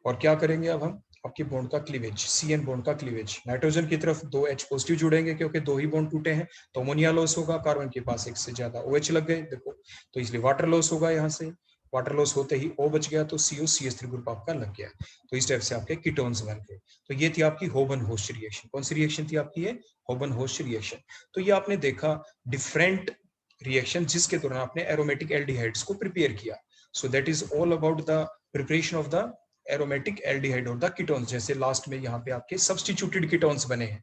[SPEAKER 1] और क्या करेंगे अब हम, आपकी बॉन्ड का क्लीवेज, CN बॉन्ड का क्लीवेज, नाइट्रोजन की तरफ 2 H पॉजिटिव जुड़ेंगे क्योंकि 2 ही बॉन्ड टूटे हैं, तो अमोनिया लॉस होगा, कार्बन के पास एक से ज्यादा OH लग गए देखो, तो इसलिए वाटर लॉस होगा। यहाँ से वाटर लॉस होते ही O बच गया, तो COCH3 ग्रुप आपका लग गया, तो इस टाइप से आपके कीटोन्स बन गए। तो ये थी आपकी होबन-होस्ट रिएक्शन। कौन सी रिएक्शन थी आपकी ये, होबन-होस्ट रिएक्शन। तो ये आपने देखा डिफरेंट रिएक्शन जिसके दौरान आपने एरोमेटिक एल्डिहाइड्स को प्रिपेयर किया। So that is all about the preparation of the aromatic aldehyde और द कीटोन्स। जैसे लास्ट में यहाँ पे आपके सब्स्टिट्यूटेड कीटोन्स बने हैं।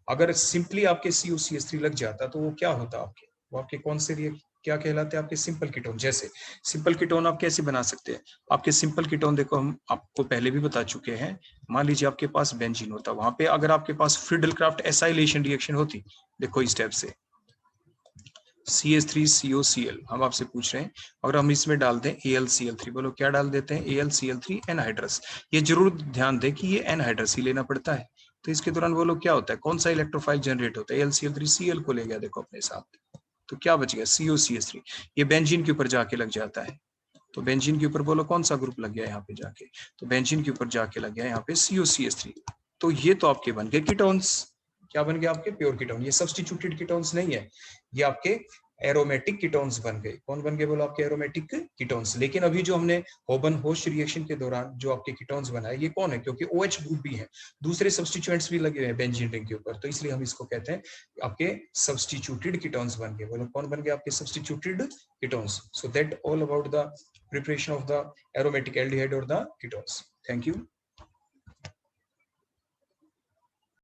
[SPEAKER 1] अगर सिंपली आपके COCH3 लग जाता तो वो क्या होता आपके, वो आपके कौन से क्या कहलाते हैं आपके सिंपल कीटोन। जैसे सिंपल कीटोन आप कैसे बना सकते हैं, आपके सिंपल कीटोन देखो हम आपको पहले भी बता चुके हैं। मान लीजिए आपके पास बेंजीन होता, वहां पे अगर आपके पास फ्रीडल-क्राफ्ट एसाइलेशन रिएक्शन होती, देखो इस टाइप से CH3COCl, हम आपसे पूछ रहे हैं अगर हम इसमें डाल दें AlCl3, बोलो क्या डाल देते हैं, AlCl3 एनहाइड्रस। ये जरूर ध्यान दें कि ये एनहाइड्रस ही लेना पड़ता है। तो इसके दौरान बोलो क्या होता है, कौन सा इलेक्ट्रोफाइल जनरेट होता है, AlCl3 Cl को ले गया देखो अपने साथ, तो क्या बच गया COCH3, ये बेंजीन के ऊपर जाके लग जाता है। तो बेंजीन के ऊपर बोलो कौन सा ग्रुप लग गया यहाँ पे जाके, तो बेंजीन के ऊपर जाके लग गया यहाँ पे COCH3। तो ये तो आपके बन गए कीटोन्स। क्या बन गया आपके, प्योर कीटोन। ये सब्स्टिट्यूटेड कीटोन्स नहीं है, ये आपके एरोमेटिक कीटोन्स बन गए। कौन बन गए बोलो, आपके एरोमेटिक कीटोन्स। लेकिन अभी जो हमने होबन-होस्ट रिएक्शन के दौरान जो आपके कीटोन्स बनाए ये कौन है, क्योंकि OH ग्रुप भी है, दूसरे सब्स्टिट्यूएंट्स भी लगे हुए हैं बेंजीन रिंग के ऊपर, तो इसलिए हम इसको कहते हैं आपके सब्स्टिट्यूटेड कीटोन्स बन गए। बोलो कौन बन गए आपके substituted ketones. So that all about the preparation of the aromatic aldehyde or the ketones. Thank you.